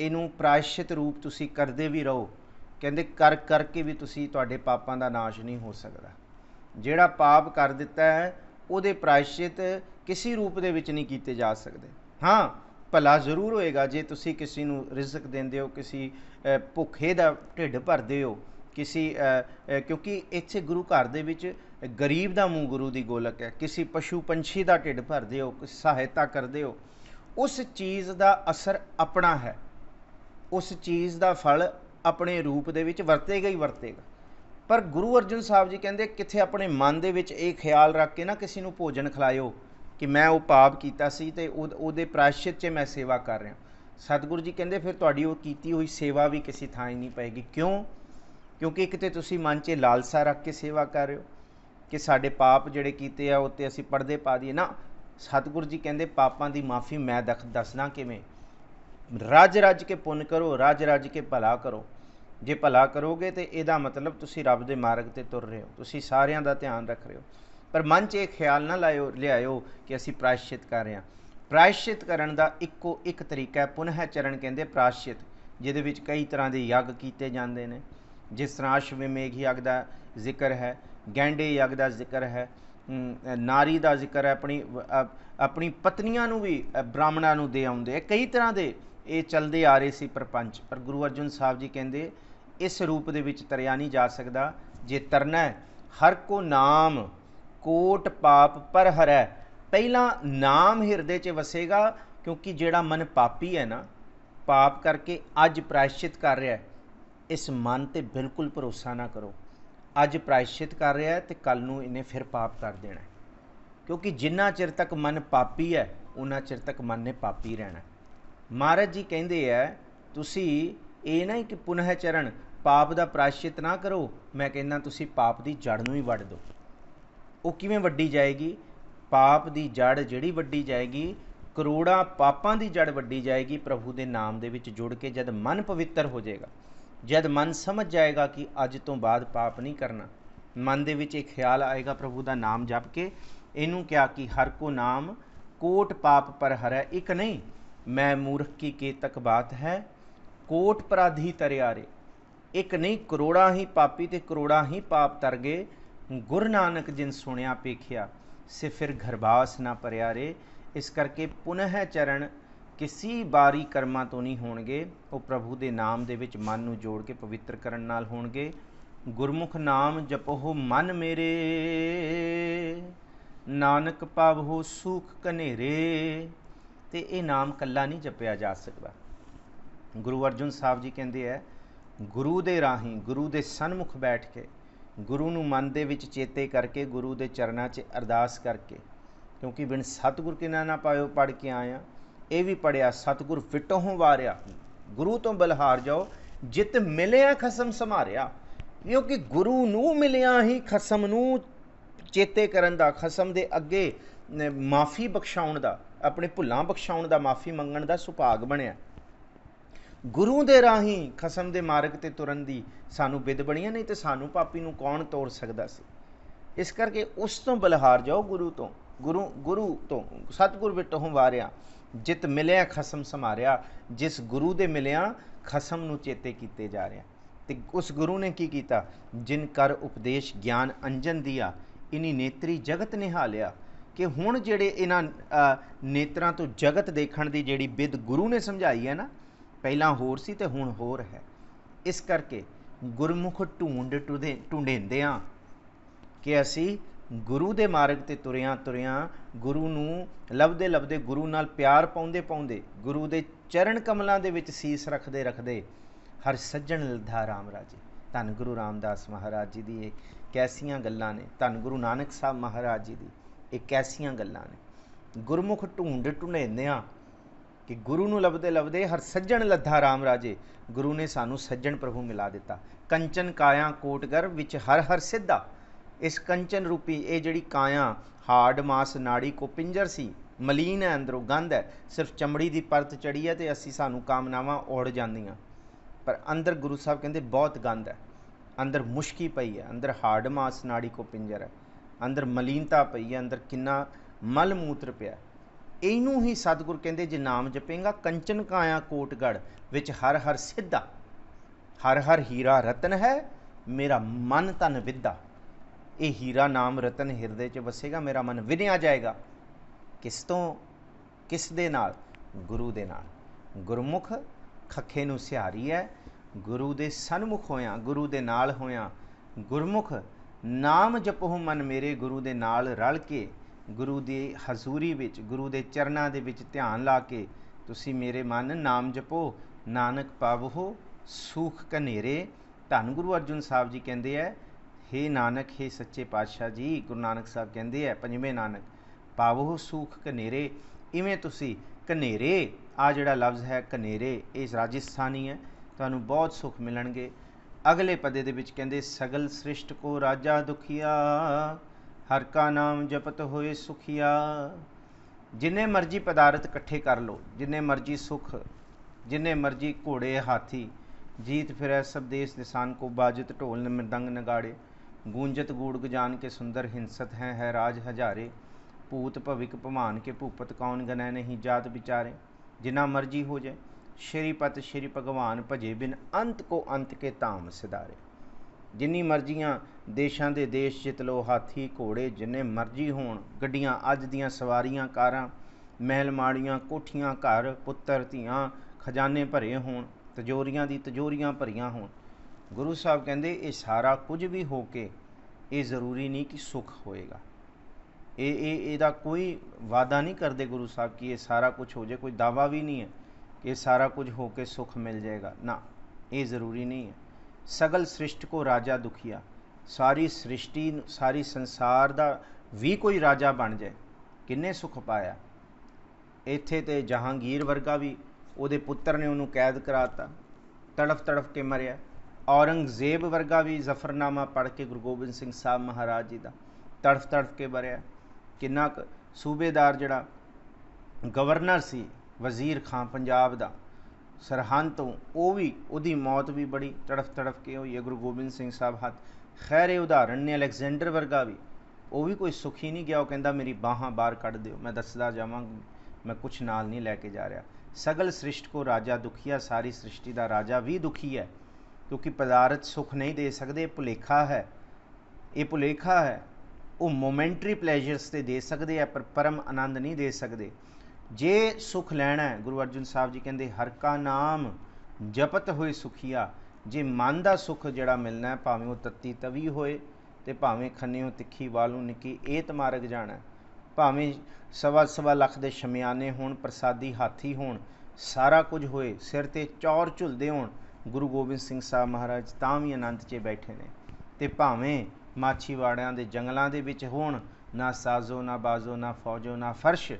इनू प्रायश्चित रूप तुसी करते भी रहो। कहते कर करके भी तुसी तुहाडे पापां दा नाश नहीं हो सकता। जिहड़ा पाप कर दिता है उहदे प्रायश्चित किसी रूप दे विच नहीं कीते जा सकते। हाँ, भला जरूर होएगा जे तुसी किसी नूं रिज़क देंदे हो, किसी भुखे दा ढिड भरदे हो, किसी क्योंकि इत्थे गुरु घर दे विच गरीब दा मूँह गुरु दी गोलक है। किसी पशु पंछी दा ढिड भरदे हो, सहायता करदे हो, उस चीज़ दा असर अपना है, उस चीज़ दा फल अपने रूप दे विच वरतेगा ही वरतेगा। पर गुरु अर्जन साहब जी कहते कित्थे अपने मन दे विच ये ख्याल रख के ना किसी नूं भोजन खिलाओ कि मैं वो पाप कीता सी ते उहदे प्रायश्चित च मैं सेवा कर रहा। सतगुरु जी कहते फिर तुहाडी वो कीती हुई सेवा भी किसी थां नहीं पाएगी। क्यों? क्योंकि एक तो तुसी मन च लालसा रख के सेवा कर रहे हो कि साडे पाप जिहड़े कीते आ उत्ते असीं पड़दे पा दईए ना। सतगुरु जी कहते पापां दी माफ़ी मैं दसना किवें। रज रज के पुण्य करो, रज रज के भला करो। जे भला करोगे तो यदा मतलब तुसी रब दे मार्ग ते तुर रहे हो, तुसी सारियां दा ध्यान रख रहे हो। पर मन च एक ख्याल ना लियाओ कि असी प्रायश्चित कर रहे हैं। प्रायश्चित करन दा इक्को एक तरीका है, पुनः चरण कहते प्रायश्चित, जिहदे विच कई तरह के यज्ञ कीते जांदे ने। जिस तरह अश्वमेघ यज्ञ का जिक्र है, गैंडे यज्ञ का जिक्र है, नारी का जिक्र है, अपनी पत्नियां नूं भी ब्राह्मणां नूं दे आउंदे। कई तरह के ये चलते आ रहे सी प्रपंच। पर गुरु अर्जन साहब जी कहते इस रूप दे विच तरिया नहीं जा सकता। जे तरना है हर को नाम कोट पाप पर हरै। पहला नाम हिरदे च वसेगा, क्योंकि जेड़ा मन पापी है ना, पाप करके अज प्रायश्चित कर रहा है, इस मन ते बिल्कुल भरोसा ना करो। अज प्रायश्चित कर रहा है तो कल नूं इन्हें फिर पाप कर देना है। क्योंकि जिन्ना चिर तक मन पापी है उन्ना चिर तक मन ने पापी रहना है। महाराज जी कहते हैं तुसी ये ना कि पुनः चरण पाप का प्रायश्चित ना करो, मैं कहना तुसी पाप की जड़ नूं ही वड़ दो। वो किवें वड्डी जाएगी? पाप की जड़ जिहड़ी वड्डी जाएगी, करोड़ां पापां की जड़ वड्डी जाएगी प्रभु के नाम दे विच जुड़ के। जद मन पवित्र हो जाएगा, जद मन समझ जाएगा कि अज तो बाद पाप नहीं करना, मन दे विच एक ख्याल आएगा प्रभु का नाम जप के। इनू क्या कि हर को नाम कोट पाप पर हरै। एक नहीं, मैं मूर्ख की केतक बात है, कोट अपराधी तरियारे। एक नहीं, करोड़ा ही पापी ते करोड़ा ही पाप तर गए। गुरु नानक जिन सुनिया पेखिया, से फिर घरबास ना परियारे। इस करके पुनः चरण किसी बारी कर्मां तो नहीं होणगे, वो प्रभु के नाम दे विच मन नूं जोड़ के पवित्र करन नाल होणगे। गुरमुख नाम जपो मन मेरे, नानक पावो सुख कनेरे। तो ये नाम कला नहीं जपया जा सकता। गुरु अर्जन साहब जी कहते हैं गुरु दे राही, गुरु दे सन्मुख बैठ के, गुरु नूं मन दे विच चेते करके, गुरु दे चरनां 'च अरदास करके। क्योंकि बिन सतगुर किना ना पायो पढ़ के आया, ये भी पढ़िया सतगुर फिटों वारिया। गुरु तो बलहार जाओ, जित मिलिया खसम समारिया। क्योंकि गुरु नूं मिलिया ही खसम नूं चेते करन दा, खसम दे अगे माफ़ी बख्शाउण दा, अपने भुलां बख्शाउण दा, माफ़ी मंगण दा सुभाग बनिया। गुरु दे राही खसम दे मार्ग ते तुरन दी सानू बिद बणिया, नहीं तो सानू पापी नूं कौन तोड़ सकदा सी। इस करके उस तो बलहार जाओ, गुरु तो, गुरु तो सतगुर विटों वारिया, जित मिलिया खसम समारिया। जिस गुरु दे मिलिया खसम नूं चेते कीते जा रहा। ते उस गुरु ने की कीता, जिन कर उपदेश ज्ञान अंजन दिया, इन्हीं नेत्री जगत निहालिया। कि हुण जिहड़े इन्हां नेत्रां तो जगत देखण दी जिहड़ी बिद गुरु ने समझाई है ना, पहला होर सी ते हुण होर है। इस करके गुरमुख ढूंढेंदियां कि असी गुरु दे मार्ग ते तुरियां तुरियां, गुरु नूं लभदे लभदे, गुरु नाल प्यार पाउंदे पाउंदे, गुरु दे चरण कमलां दे विच सीस रखदे रखदे हर सज्जण लद्धा राम राजे। धन गुरु रामदास महाराज जी दी कैसियां गल्लां ने, धन गुरु नानक साहब महाराज जी दी ये कैसियां गल्लां ने। गुरमुख ढूंढेंदियां कि गुरु नूं लभदे लभदे हर सज्जण लद्धा राम राजे। गुरु ने सानू सज्जण प्रभु मिला दिता। कंचन काया कोटगर विच हर हर सिद्धा। इस कंचन रूपी ये जिहड़ी काया, हाड़ मास नाड़ी को पिंजर सी, मलीन है, अंदरों गंद है, सिर्फ चमड़ी की परत चढ़ी है तो असी सानू कामनावां उड़ जांदियां, पर अंदर गुरु साहब कहते बहुत गंद है। अंदर मुश्की पई है, अंदर हाड़ मास नाड़ी को पिंजर है, अंदर मलीनता पई है, अंदर किन्ना मल मूत्र पिया। इनू ही सतगुर कहते जे नाम जपेगा कंचन काया कोटगढ़ विच हर हर सिद्धा, हर हर हीरा रतन है मेरा मन तन विद्या। ये हीरा नाम रतन हिरदे च वसेगा, मेरा मन विनिया जाएगा। किस तो, किस दे नाल? गुरु दे नाल। गुरमुख खखे नूं सिहारी है, गुरु दे सन्मुख होया, गुरु दे नाल होया। गुरमुख नाम जपो मन मेरे, गुरु दे नाल रल के, गुरु दी हजूरी विच, गुरु दे चरनां दे विच ध्यान ला के तुसी मेरे मन नाम जपो, नानक पावो सूख कनेरे। धन गुरु अर्जुन साहब जी कहते हैं, हे नानक, हे सच्चे पातशाह जी, गुरु नानक साहब कहते हैं पंजवें नानक, पावो सूख कनेरे। इवें तुसी कनेरे, आ जिहड़ा लफ्ज़ है कनेरे, ये राजस्थानी है, तुहानूं बहुत सुख मिलणगे। अगले पदे दे विच कहंदे, सगल सृष्ट को राजा दुखिया, हर का नाम जपत होए सुखिया। जिन्ने मर्जी पदार्थ इकट्ठे कर लो, जिन्ने मर्जी सुख, जिन्ने मर्जी घोड़े हाथी, जीत फिरै सब देश दिसान को, बाजत ढोल मृदंग नगाड़े, गूंजत गूढ़ गजान के सुंदर हिंसत हैं है राज हजारे। भूत भविक भमान के भूपत कौन गनै नहीं जात विचारे। जिना मर्जी हो जाए श्रीपत श्री भगवान, भजे बिन अंत को अंत के धाम सिधारे। जिन्नी मर्जियां देशां दे देश जित लो, हाथी घोड़े जिन्ने मर्जी होण, गड्डियां अज दियां सवारियां कारां, महल माड़ियां कोठियां घर, पुत्तर धीआं खजाने भरे होण, तिजोरियां दी तिजोरियां भरियां होण। गुरु साहब कहंदे ये सारा कुछ भी हो के ये ज़रूरी नहीं कि सुख होएगा। ਇਹਦਾ कोई वादा नहीं करते गुरु साहब कि ये सारा कुछ हो जाए, कोई दावा भी नहीं है कि ये सारा कुछ हो के सुख मिल जाएगा ना, ये ज़रूरी नहीं है। सगल सृष्ट को राजा दुखिया, सारी सृष्टि सारी संसार का भी कोई राजा बन जाए, किन्ने सुख पाया। इत्थे ते जहांगीर वर्गा भी ਉਹਦੇ पुत्र ने उन्होंने कैद कराता, तड़फ तड़फ के मरिया। औरंगजेब वर्गा भी जफरनामा पढ़ के गुरु गोबिंद सिंह साहब महाराज जी का तड़फ तड़फ के मरिया। किन्ना सूबेदार जड़ा गवर्नर सी, वजीर खां पंजाब का सरहंद तो, वो भी उहदी मौत भी बड़ी तड़फ तड़फ के हुई है गुरु गोबिंद सिंह साहब हाथ। खैर ये उदाहरण ने अलैगजेंडर वर्गा भी, वो भी कोई सुखी नहीं गया, वो कहता मेरी बाहां बाहर कढ़ दिओ, मैं दसदा जावांगा, मैं कुछ नाल नहीं लैके जा रहा। सगल सृष्ट को राजा दुखिया, सारी सृष्टि का राजा भी दुखी है, क्योंकि पदार्थ सुख नहीं दे सकते, भुलेखा है, ये भुलेखा है। वो मोमेंटरी प्लैजरस तो दे सकते हैं पर परम आनंद नहीं दे सकते। जे सुख लैना है, गुरु अर्जुन साहब जी कहते हर का नाम जपत होए सुखिया। जे मन का सुख जड़ा मिलना है, भावें वो तत्ती तवी होए ते भावें खन्नियों तिखी वालों निकी एत मार्ग जाना है, भावें सवा सवा लख के शमियाने होण, प्रसादी हाथी होण, सारा कुछ होए, सिर ते चौर झुलदे होण, गुरु गोबिंद सिंह साहब महाराज तां भी आनंद च बैठे ने। ते भावें माछीवाड़ियां दे जंगलां दे विच होण, ना साजो ना बाजो ना फौजो ना फर्श,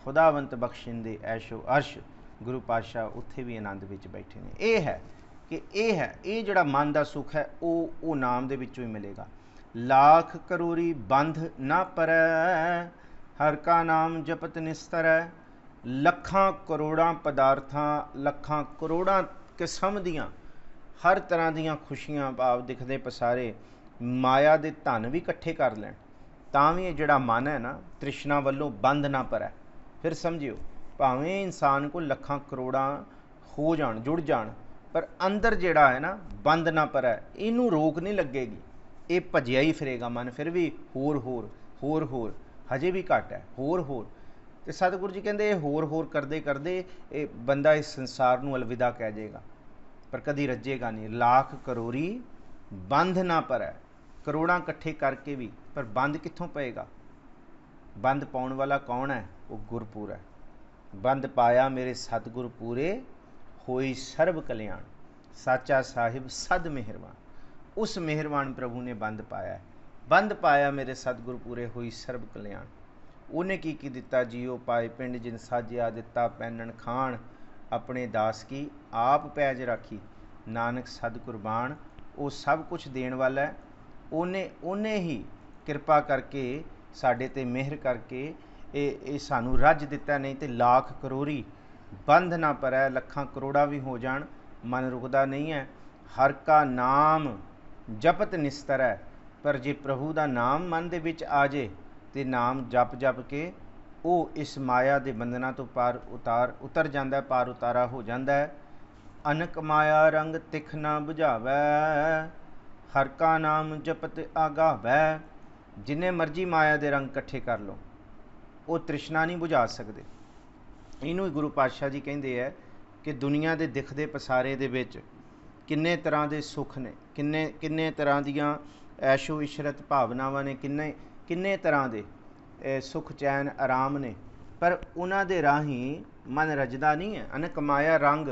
खुदावंत बख्शिंदे ऐशो अर्श, गुरु पातशाह उत्थे भी आनंद विच बैठे ने। ये है कि ये जिहड़ा मन का सुख है वो नाम दे विचों ही मिलेगा। लाख करोड़ी बंध ना परै, हर का नाम जपत निस्तर। लखां करोड़ां पदार्थां, लखां करोड़ां किस्म दियां हर तरह दियां खुशियां भाव दिखते पसारे, माया दे धन भी इकट्ठे कर लैन तां भी जिहड़ा मन है ना तृष्णा वालों बंद ना परै। फिर समझियो भावें इंसान को लखां करोड़ां हो जान, जुड़ जान, पर अंदर जिहड़ा है ना बंद ना परै, इनू रोक नहीं लगेगी, ये भजिया ही फिरेगा मन, फिर भी होर होर होर होर, हजे भी घट है, होर होर। तो सतगुरु जी कहते होर होर करते करते ये बंदा इस संसार नूं अलविदा कह जाएगा, पर कभी रजेगा नहीं। लाख करोड़ी बंध ना परै, करोड़ां इकट्ठे करके भी पर बंद कित्थों पएगा। बंद पाउण वाला कौन है? वो गुरपुर है। बंद पाया मेरे सतगुर पूरे, होई सर्व कल्याण, साचा साहिब सद मेहरबान। उस मेहरबान प्रभु ने बंद पाया है। बंद पाया मेरे सतगुर पूरे, होई सर्व कल्याण। उन्हें की दिता जियो पाए पिंड, जिन साजिया दिता पैनन खान, अपने दास की आप पैज राखी, नानक सद कुरबान। वो सब कुछ देण वाला है, उन्हें ही किरपा करके साडे ते मेहर करके ये सानू रज दिता। नहीं तो लाख करोड़ी बंध ना परै, लखां करोड़ा भी हो जान मन रुकदा नहीं है। हर का नाम ਜਪਤ ਨਿਸਤਰੈ। ਪਰ ਜੇ ਪ੍ਰਭੂ ਦਾ ਨਾਮ ਮਨ ਦੇ ਵਿੱਚ ਆ ਜੇ ਤੇ ਨਾਮ ਜਪ ਜਪ ਕੇ ਉਹ ਇਸ ਮਾਇਆ ਦੇ ਬੰਧਨਾਂ ਤੋਂ ਉਤਰ ਜਾਂਦਾ, ਪਾਰ ਉਤਾਰਾ ਹੋ ਜਾਂਦਾ ਹੈ। ਅਨਕ ਮਾਇਆ ਰੰਗ ਤਿਖ ਨਾ ਬੁਝਾਵੈ, ਹਰ ਕਾ ਨਾਮ ਜਪਤ ਆਗਾਵੈ। ਜਿੰਨੇ ਮਰਜੀ ਮਾਇਆ ਦੇ ਰੰਗ ਇਕੱਠੇ ਕਰ ਲਓ, ਉਹ ਤ੍ਰਿਸ਼ਨਾ ਨਹੀਂ ਬੁਝਾ ਸਕਦੇ। ਇਹਨੂੰ ਹੀ ਗੁਰੂ ਪਾਤਸ਼ਾਹ ਜੀ ਕਹਿੰਦੇ ਹੈ ਕਿ ਦੁਨੀਆ ਦੇ ਦਿਖਦੇ ਪਸਾਰੇ ਦੇ ਵਿੱਚ ਕਿੰਨੇ ਤਰ੍ਹਾਂ ਦੇ ਸੁੱਖ ਨੇ, ਕਿੰਨੇ ਤਰ੍ਹਾਂ ਦੀਆਂ ਐਸ਼ੋ ਇਸ਼ਰਤ ਭਾਵਨਾਵਾਂ ਨੇ, ਕਿੰਨੇ ਤਰ੍ਹਾਂ ਦੇ ਸੁੱਖ ਚੈਨ ਆਰਾਮ ਨੇ, ਪਰ ਉਹਨਾਂ ਦੇ ਰਾਹੀਂ ਮਨ ਰਜਦਾ ਨਹੀਂ ਹੈ। ਅਨਕ ਮਾਇਆ ਰੰਗ,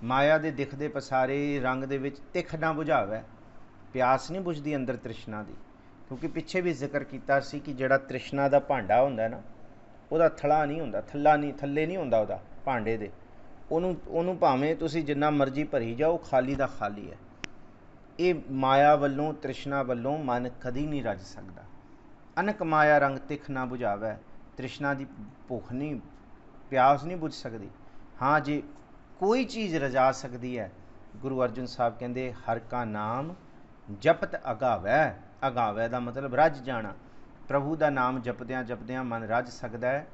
ਮਾਇਆ ਦੇ ਦਿਖਦੇ ਪਸਾਰੇ ਰੰਗ ਦੇ ਵਿੱਚ ਤਿਖ ਨਾ ਬੁਝਾਵੇ, ਪਿਆਸ ਨਹੀਂ ਬੁਝਦੀ ਅੰਦਰ ਤ੍ਰਿਸ਼ਨਾ ਦੀ। ਕਿਉਂਕਿ ਪਿੱਛੇ ਵੀ ਜ਼ਿਕਰ ਕੀਤਾ ਸੀ ਕਿ ਜਿਹੜਾ ਤ੍ਰਿਸ਼ਨਾ ਦਾ ਭਾਂਡਾ ਹੁੰਦਾ ਨਾ, ਉਹਦਾ ਥੜਾ ਨਹੀਂ ਹੁੰਦਾ, ਥੱਲੇ ਨਹੀਂ ਹੁੰਦਾ ਉਹਦਾ ਭਾਂਡੇ ਦੇ। ਉਹਨੂੰ ਭਾਵੇਂ ਤੁਸੀਂ ਜਿੰਨਾ ਮਰਜ਼ੀ ਭਰੀ ਜਾਓ, ਖਾਲੀ ਦਾ ਖਾਲੀ ਹੈ। ਇਹ ਮਾਇਆ ਵੱਲੋਂ, ਤ੍ਰਿਸ਼ਨਾ ਵੱਲੋਂ ਮਨ ਕਦੀ ਨਹੀਂ ਰੱਜ ਸਕਦਾ। ਅਨਕ ਮਾਇਆ ਰੰਗ ਤਿਖ ਨਾ ਬੁਝਾਵੇ, ਤ੍ਰਿਸ਼ਨਾ ਦੀ ਭੁੱਖ ਨਹੀਂ, ਪਿਆਸ ਨਹੀਂ ਬੁਝ ਸਕਦੀ। ਹਾਂ, ਜੇ ਕੋਈ ਚੀਜ਼ ਰਜਾ ਸਕਦੀ ਹੈ, ਗੁਰੂ ਅਰਜਨ ਸਾਹਿਬ ਕਹਿੰਦੇ ਹਰ ਕਾ ਨਾਮ ਜਪਤ ਅਗਾਵੈ। ਅਗਾਵੈ ਦਾ ਮਤਲਬ ਰੱਜ ਜਾਣਾ। ਪ੍ਰਭੂ ਦਾ ਨਾਮ ਜਪਦਿਆਂ ਜਪਦਿਆਂ ਮਨ ਰੱਜ ਸਕਦਾ ਹੈ।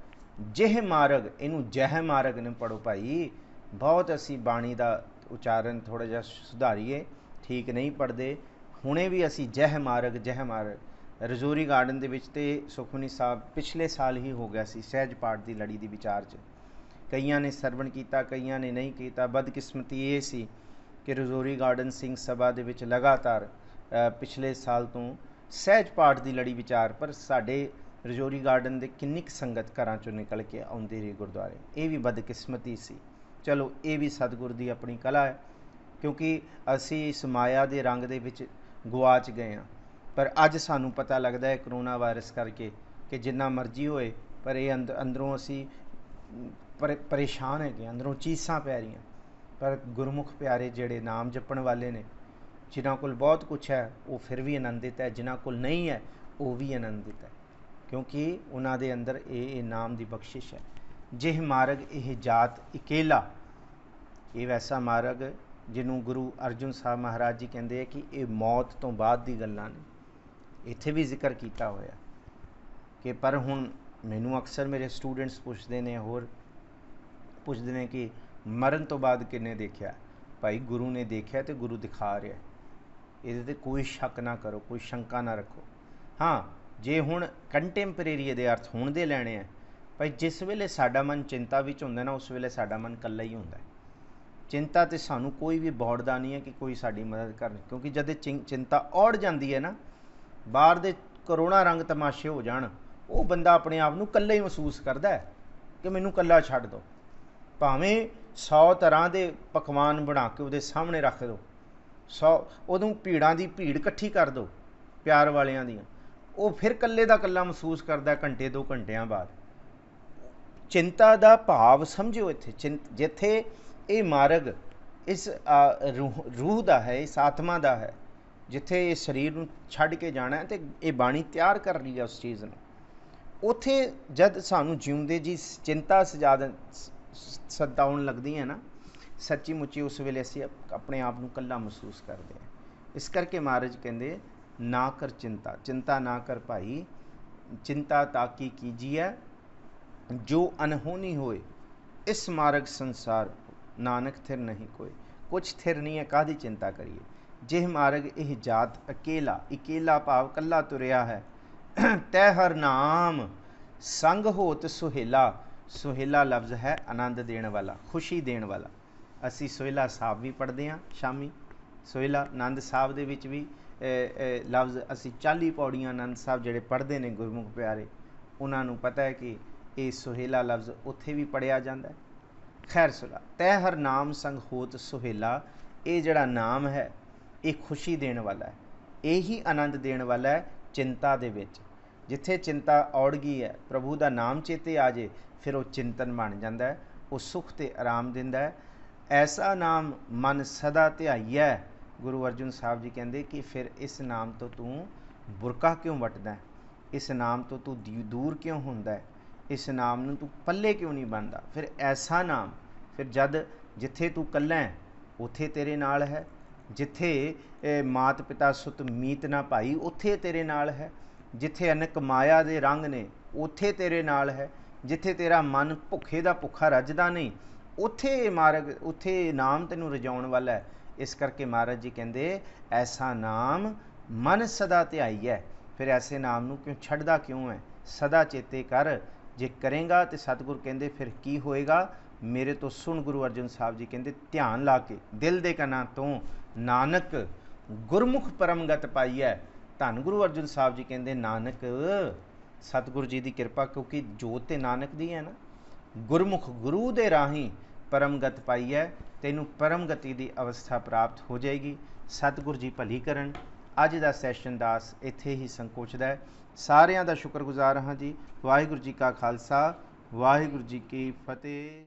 ਜਿਹ ਮਾਰਗ, ਇਹਨੂੰ ਜਹ ਮਾਰਗ ਨੇ ਪੜ੍ਹੋ ਭਾਈ। ਬਹੁਤ ਅਸੀਂ ਬਾਣੀ ਦਾ ਉਚਾਰਨ ਥੋੜ੍ਹਾ ਜਿਹਾ ਸੁਧਾਰੀਏ, ਠੀਕ ਨਹੀਂ ਪੜ੍ਹਦੇ। ਹੁਣੇ ਵੀ ਅਸੀਂ ਜਹ ਮਾਰਗ ਰਜੌਰੀ ਗਾਰਡਨ ਦੇ ਵਿੱਚ ਤੇ ਸੁਖਮਨੀ ਸਾਹਿਬ ਪਿਛਲੇ ਸਾਲ ਹੀ ਹੋ ਗਿਆ ਸੀ ਸਹਿਜ ਪਾਠ ਦੀ ਲੜੀ ਦੀ ਵਿਚਾਰ 'ਚ। ਕਈਆਂ ਨੇ ਸਰਵਣ ਕੀਤਾ, ਕਈਆਂ ਨੇ ਨਹੀਂ ਕੀਤਾ। ਬਦਕਿਸਮਤੀ ਇਹ ਸੀ ਕਿ ਰਜੌਰੀ ਗਾਰਡਨ ਸਿੰਘ ਸਭਾ ਦੇ ਵਿੱਚ ਲਗਾਤਾਰ ਪਿਛਲੇ ਸਾਲ ਤੋਂ ਸਹਿਜ ਪਾਠ ਦੀ ਲੜੀ ਵਿਚਾਰ, ਪਰ ਸਾਡੇ ਰਜੌਰੀ ਗਾਰਡਨ ਦੇ ਕਿੰਨੀ ਕੁ ਸੰਗਤ ਘਰਾਂ 'ਚੋਂ ਨਿਕਲ ਕੇ ਆਉਂਦੀ ਰਹੀ ਗੁਰਦੁਆਰੇ। ਇਹ ਵੀ ਬਦਕਿਸਮਤੀ ਸੀ। ਚਲੋ, ਇਹ ਵੀ ਸਤਿਗੁਰ ਦੀ ਆਪਣੀ ਕਲਾ ਹੈ, ਕਿਉਂਕਿ ਅਸੀਂ ਇਸ ਮਾਇਆ ਦੇ ਰੰਗ ਦੇ ਵਿੱਚ ਗੁਆਚ ਗਏ ਹਾਂ। ਪਰ ਅੱਜ ਸਾਨੂੰ ਪਤਾ ਲੱਗਦਾ ਹੈ ਕਰੋਨਾ ਵਾਇਰਸ ਕਰਕੇ ਕਿ ਜਿੰਨਾ ਮਰਜ਼ੀ ਹੋਏ, ਪਰ ਇਹ ਅੰਦਰੋਂ ਅਸੀਂ ਪਰੇਸ਼ਾਨ ਹੈਗੇ, ਅੰਦਰੋਂ ਚੀਸਾਂ ਪੈ ਰਹੀਆਂ। ਪਰ ਗੁਰਮੁਖ ਪਿਆਰੇ ਜਿਹੜੇ ਨਾਮ ਜਪਣ ਵਾਲੇ ਨੇ, ਜਿਨ੍ਹਾਂ ਕੋਲ ਬਹੁਤ ਕੁਛ ਹੈ, ਉਹ ਫਿਰ ਵੀ ਆਨੰਦਿਤ ਹੈ। ਜਿਨ੍ਹਾਂ ਕੋਲ ਨਹੀਂ ਹੈ, ਉਹ ਵੀ ਆਨੰਦਿਤ ਹੈ, ਕਿਉਂਕਿ ਉਹਨਾਂ ਦੇ ਅੰਦਰ ਇਹ ਨਾਮ ਦੀ ਬਖਸ਼ਿਸ਼ ਹੈ। ਜਿਹ ਮਾਰਗ ਇਹ ਜਾਤ ਇਕੇਲਾ, ਇਹ ਵੈਸਾ ਮਾਰਗ ਜਿਹਨੂੰ ਗੁਰੂ ਅਰਜਨ ਸਾਹਿਬ ਮਹਾਰਾਜ ਜੀ ਕਹਿੰਦੇ ਹੈ ਕਿ ਇਹ ਮੌਤ ਤੋਂ ਬਾਅਦ ਦੀ ਗੱਲਾਂ ਨੇ। ਇੱਥੇ ਵੀ ਜ਼ਿਕਰ ਕੀਤਾ ਹੋਇਆ ਕਿ ਪਰ ਹੁਣ ਮੈਨੂੰ ਅਕਸਰ ਮੇਰੇ ਸਟੂਡੈਂਟਸ ਪੁੱਛਦੇ ਨੇ, ਹੋਰ ਪੁੱਛਦੇ ਨੇ ਕਿ ਮਰਨ ਤੋਂ ਬਾਅਦ ਕਿੰਨੇ ਦੇਖਿਆ। ਭਾਈ, ਗੁਰੂ ਨੇ ਦੇਖਿਆ ਤੇ ਗੁਰੂ ਦਿਖਾ ਰਿਹਾ, ਇਹਦੇ 'ਤੇ ਕੋਈ ਸ਼ੱਕ ਨਾ ਕਰੋ, ਕੋਈ ਸ਼ੰਕਾ ਨਾ ਰੱਖੋ। ਹਾਂ, ਜੇ ਹੁਣ ਕੰਟੈਂਪਰੇਰੀ ਇਹਦੇ ਅਰਥ ਹੁਣ ਦੇ ਲੈਣੇ ਆ, ਭਾਈ ਜਿਸ ਵੇਲੇ ਸਾਡਾ ਮਨ ਚਿੰਤਾ ਵਿੱਚ ਹੁੰਦਾ ਨਾ, ਉਸ ਵੇਲੇ ਸਾਡਾ ਮਨ ਇਕੱਲਾ ਹੀ ਹੁੰਦਾ। ਚਿੰਤਾ 'ਤੇ ਸਾਨੂੰ ਕੋਈ ਵੀ ਬੌੜਦਾ ਨਹੀਂ ਹੈ ਕਿ ਕੋਈ ਸਾਡੀ ਮਦਦ ਕਰਨ, ਕਿਉਂਕਿ ਜਦ ਚਿੰਤਾ ਔੜ ਜਾਂਦੀ ਹੈ ਨਾ, ਬਾਹਰ ਦੇ ਕਰੋੜਾਂ ਰੰਗ ਤਮਾਸ਼ੇ ਹੋ ਜਾਣ, ਉਹ ਬੰਦਾ ਆਪਣੇ ਆਪ ਨੂੰ ਇਕੱਲਾ ਹੀ ਮਹਿਸੂਸ ਕਰਦਾ ਹੈ ਕਿ ਮੈਨੂੰ ਇਕੱਲਾ ਛੱਡ ਦਿਓ। ਭਾਵੇਂ 100 ਤਰ੍ਹਾਂ ਦੇ ਪਕਵਾਨ ਬਣਾ ਕੇ ਉਹਦੇ ਸਾਹਮਣੇ ਰੱਖ ਦਿਓ, 100 ਉਹਨੂੰ ਭੀੜਾਂ ਦੀ ਭੀੜ ਇਕੱਠੀ ਕਰ ਦਿਓ ਪਿਆਰ ਵਾਲਿਆਂ ਦੀਆਂ, ਉਹ ਫਿਰ ਇਕੱਲੇ ਦਾ ਇਕੱਲਾ ਮਹਿਸੂਸ ਕਰਦਾ ਘੰਟੇ 2 ਘੰਟਿਆਂ ਬਾਅਦ। ਚਿੰਤਾ ਦਾ ਭਾਵ ਸਮਝਿਓ ਇੱਥੇ, ਜਿੱਥੇ ਇਹ ਮਾਰਗ ਇਸ ਰੂਹ ਦਾ ਹੈ, ਇਸ ਆਤਮਾ ਦਾ ਹੈ, ਜਿੱਥੇ ਇਹ ਸਰੀਰ ਨੂੰ ਛੱਡ ਕੇ ਜਾਣਾ ਹੈ, ਅਤੇ ਇਹ ਬਾਣੀ ਤਿਆਰ ਕਰ ਰਹੀ ਹੈ ਉਸ ਚੀਜ਼ ਨੂੰ। ਉੱਥੇ ਜਦ ਸਾਨੂੰ ਜਿਉਂਦੇ ਜੀ ਚਿੰਤਾ ਸਤਾਉਣ ਲੱਗਦੀ ਹੈ ਨਾ, ਸੱਚੀ ਮੁੱਚੀ ਉਸ ਵੇਲੇ ਅਸੀਂ ਆਪਣੇ ਆਪ ਨੂੰ ਇਕੱਲਾ ਮਹਿਸੂਸ ਕਰਦੇ ਹਾਂ। ਇਸ ਕਰਕੇ ਮਹਾਰਾਜ ਕਹਿੰਦੇ ਨਾ ਕਰ ਚਿੰਤਾ, ਚਿੰਤਾ ਨਾ ਕਰ ਭਾਈ, ਚਿੰਤਾ ਤਾਕੀ ਕੀਜੀਐ ਜੋ ਅਨਹੋਨੀ ਹੋਏ। ਇਸ ਮਾਰਗ ਸੰਸਾਰ ਨਾਨਕ ਥਿਰ ਨਹੀਂ ਕੋਈ, ਕੁਛ ਥਿਰ ਨਹੀਂ ਹੈ, ਕਾਹਦੀ ਚਿੰਤਾ ਕਰੀਏ। ਜਿਹ ਮਾਰਗ ਇਹ ਜਾਤ ਅਕੇਲਾ, ਇਕੇਲਾ ਭਾਵ ਕੱਲਾ ਤੁਰਿਆ ਹੈ। ਤੈ ਹਰ ਨਾਮ ਸੰਗ ਹੋਤ ਸੁਹੇਲਾ, ਸੁਹੇਲਾ ਲਫ਼ਜ਼ ਹੈ ਆਨੰਦ ਦੇਣ ਵਾਲਾ, ਖੁਸ਼ੀ ਦੇਣ ਵਾਲਾ। ਅਸੀਂ ਸੋਹਿਲਾ ਸਾਹਿਬ ਵੀ ਪੜ੍ਹਦੇ ਹਾਂ ਸ਼ਾਮੀ, ਸੋਹਿਲਾ ਆਨੰਦ ਸਾਹਿਬ ਦੇ ਵਿੱਚ ਵੀ ਲਫ਼ਜ਼ ਅਸੀਂ 40 ਪੌੜੀਆਂ ਆਨੰਦ ਸਾਹਿਬ ਜਿਹੜੇ ਪੜ੍ਹਦੇ ਨੇ ਗੁਰਮੁਖ ਪਿਆਰੇ, ਉਹਨਾਂ ਨੂੰ ਪਤਾ ਹੈ ਕਿ ਇਹ ਸੁਹੇਲਾ ਲਫ਼ਜ਼ ਉੱਥੇ ਵੀ ਪੜ੍ਹਿਆ ਜਾਂਦਾ ਹੈ। ਖੈਰ ਸੁਲਾ, ਤੈ ਹਰ ਨਾਮ ਸੰਗ ਹੋਤ ਸੁਹੇਲਾ, ਇਹ ਜਿਹੜਾ ਨਾਮ ਹੈ ਇਹ ਖੁਸ਼ੀ ਦੇਣ ਵਾਲਾ ਹੈ, ਇਹੀ ਆਨੰਦ ਦੇਣ ਵਾਲਾ ਹੈ ਚਿੰਤਾ ਦੇ ਵਿੱਚ। ਜਿੱਥੇ ਚਿੰਤਾ ਔੜ ਗਈ ਹੈ, ਪ੍ਰਭੂ ਦਾ ਨਾਮ ਚੇਤੇ ਆ ਜੇ, ਫਿਰ ਉਹ ਚਿੰਤਨ ਬਣ ਜਾਂਦਾ ਹੈ, ਉਹ ਸੁੱਖ ਅਤੇ ਆਰਾਮ ਦਿੰਦਾ ਹੈ। ਐਸਾ ਨਾਮ ਮਨ ਸਦਾ ਧਿਆਈਐ, ਗੁਰੂ ਅਰਜਨ ਸਾਹਿਬ ਜੀ ਕਹਿੰਦੇ ਕਿ ਫਿਰ ਇਸ ਨਾਮ ਤੋਂ ਤੂੰ ਬੁਰਕਾ ਕਿਉਂ ਵੱਟਦਾ, ਇਸ ਨਾਮ ਤੋਂ ਤੂੰ ਦੂਰ ਕਿਉਂ ਹੁੰਦਾ ਹੈ, ਇਸ ਨਾਮ ਨੂੰ ਤੂੰ ਪੱਲੇ ਕਿਉਂ ਨਹੀਂ ਬਣਦਾ। ਫਿਰ ਐਸਾ ਨਾਮ, ਫਿਰ ਜਦ ਜਿੱਥੇ ਤੂੰ ਇਕੱਲਾ ਹੈ ਉੱਥੇ ਤੇਰੇ ਨਾਲ ਹੈ, ਜਿੱਥੇ ਮਾਤ ਪਿਤਾ ਸੁਤ ਮੀਤ ਨਾ ਭਾਈ ਉੱਥੇ ਤੇਰੇ ਨਾਲ ਹੈ। ਜਿੱਥੇ ਅਨੇਕ ਮਾਇਆ ਦੇ ਰੰਗ ਨੇ ਉੱਥੇ ਤੇਰੇ ਨਾਲ ਹੈ। ਜਿੱਥੇ ਤੇਰਾ ਮਨ ਭੁੱਖੇ ਦਾ ਭੁੱਖਾ ਰੱਜਦਾ ਨਹੀਂ ਉੱਥੇ ਮਾਰਗ, ਉੱਥੇ ਨਾਮ ਤੈਨੂੰ ਰਜਾਉਣ ਵਾਲਾ ਹੈ। ਇਸ ਕਰਕੇ ਮਹਾਰਾਜ ਜੀ ਕਹਿੰਦੇ ਐਸਾ ਨਾਮ ਮਨ ਸਦਾ ਧਿਆਈਐ। ਫਿਰ ਐਸੇ ਨਾਮ ਨੂੰ ਕਿਉਂ ਛੱਡਦਾ ਕਿਉਂ ਹੈ? ਸਦਾ ਚੇਤੇ ਕਰ। ਜੇ ਕਰੇਗਾ ਤੇ ਸਤਿਗੁਰ ਕਹਿੰਦੇ ਫਿਰ ਕੀ ਹੋਏਗਾ? ਮੇਰੇ ਤੋਂ ਸੁਣ, ਗੁਰੂ ਅਰਜਨ ਸਾਹਿਬ ਜੀ ਕਹਿੰਦੇ ਧਿਆਨ ਲਾ ਕੇ ਦਿਲ ਦੇ ਕੰਨਾਂ ਤੋਂ, ਨਾਨਕ ਗੁਰਮੁਖ ਪਰਮਗਤ ਪਾਈਐ। ਧੰਨ ਗੁਰੂ ਅਰਜਨ ਸਾਹਿਬ ਜੀ ਕਹਿੰਦੇ ਨਾਨਕ ਸਤਿਗੁਰੂ ਜੀ ਦੀ ਕਿਰਪਾ, ਕਿਉਂਕਿ ਜੋਤ ਤੇ ਨਾਨਕ ਦੀ ਹੈ ਨਾ, ਗੁਰਮੁਖ ਗੁਰੂ ਦੇ ਰਾਹੀਂ ਪਰਮਗਤ ਪਾਈਐ। ਤੈਨੂੰ ਪਰਮਗਤੀ ਦੀ ਅਵਸਥਾ ਪ੍ਰਾਪਤ ਹੋ ਜਾਏਗੀ। ਸਤਿਗੁਰੂ ਜੀ ਭਲੀ ਕਰਨ। ਅੱਜ ਦਾ ਸੈਸ਼ਨ ਦਾਸ ਇੱਥੇ ਹੀ ਸੰਕੋਚਦਾ ਹੈ। ਸਾਰਿਆਂ ਦਾ ਸ਼ੁਕਰਗੁਜ਼ਾਰ ਹਾਂ ਜੀ। ਵਾਹਿਗੁਰੂ ਜੀ ਕਾ ਖਾਲਸਾ, ਵਾਹਿਗੁਰੂ ਜੀ ਕੀ ਫਤਿਹ।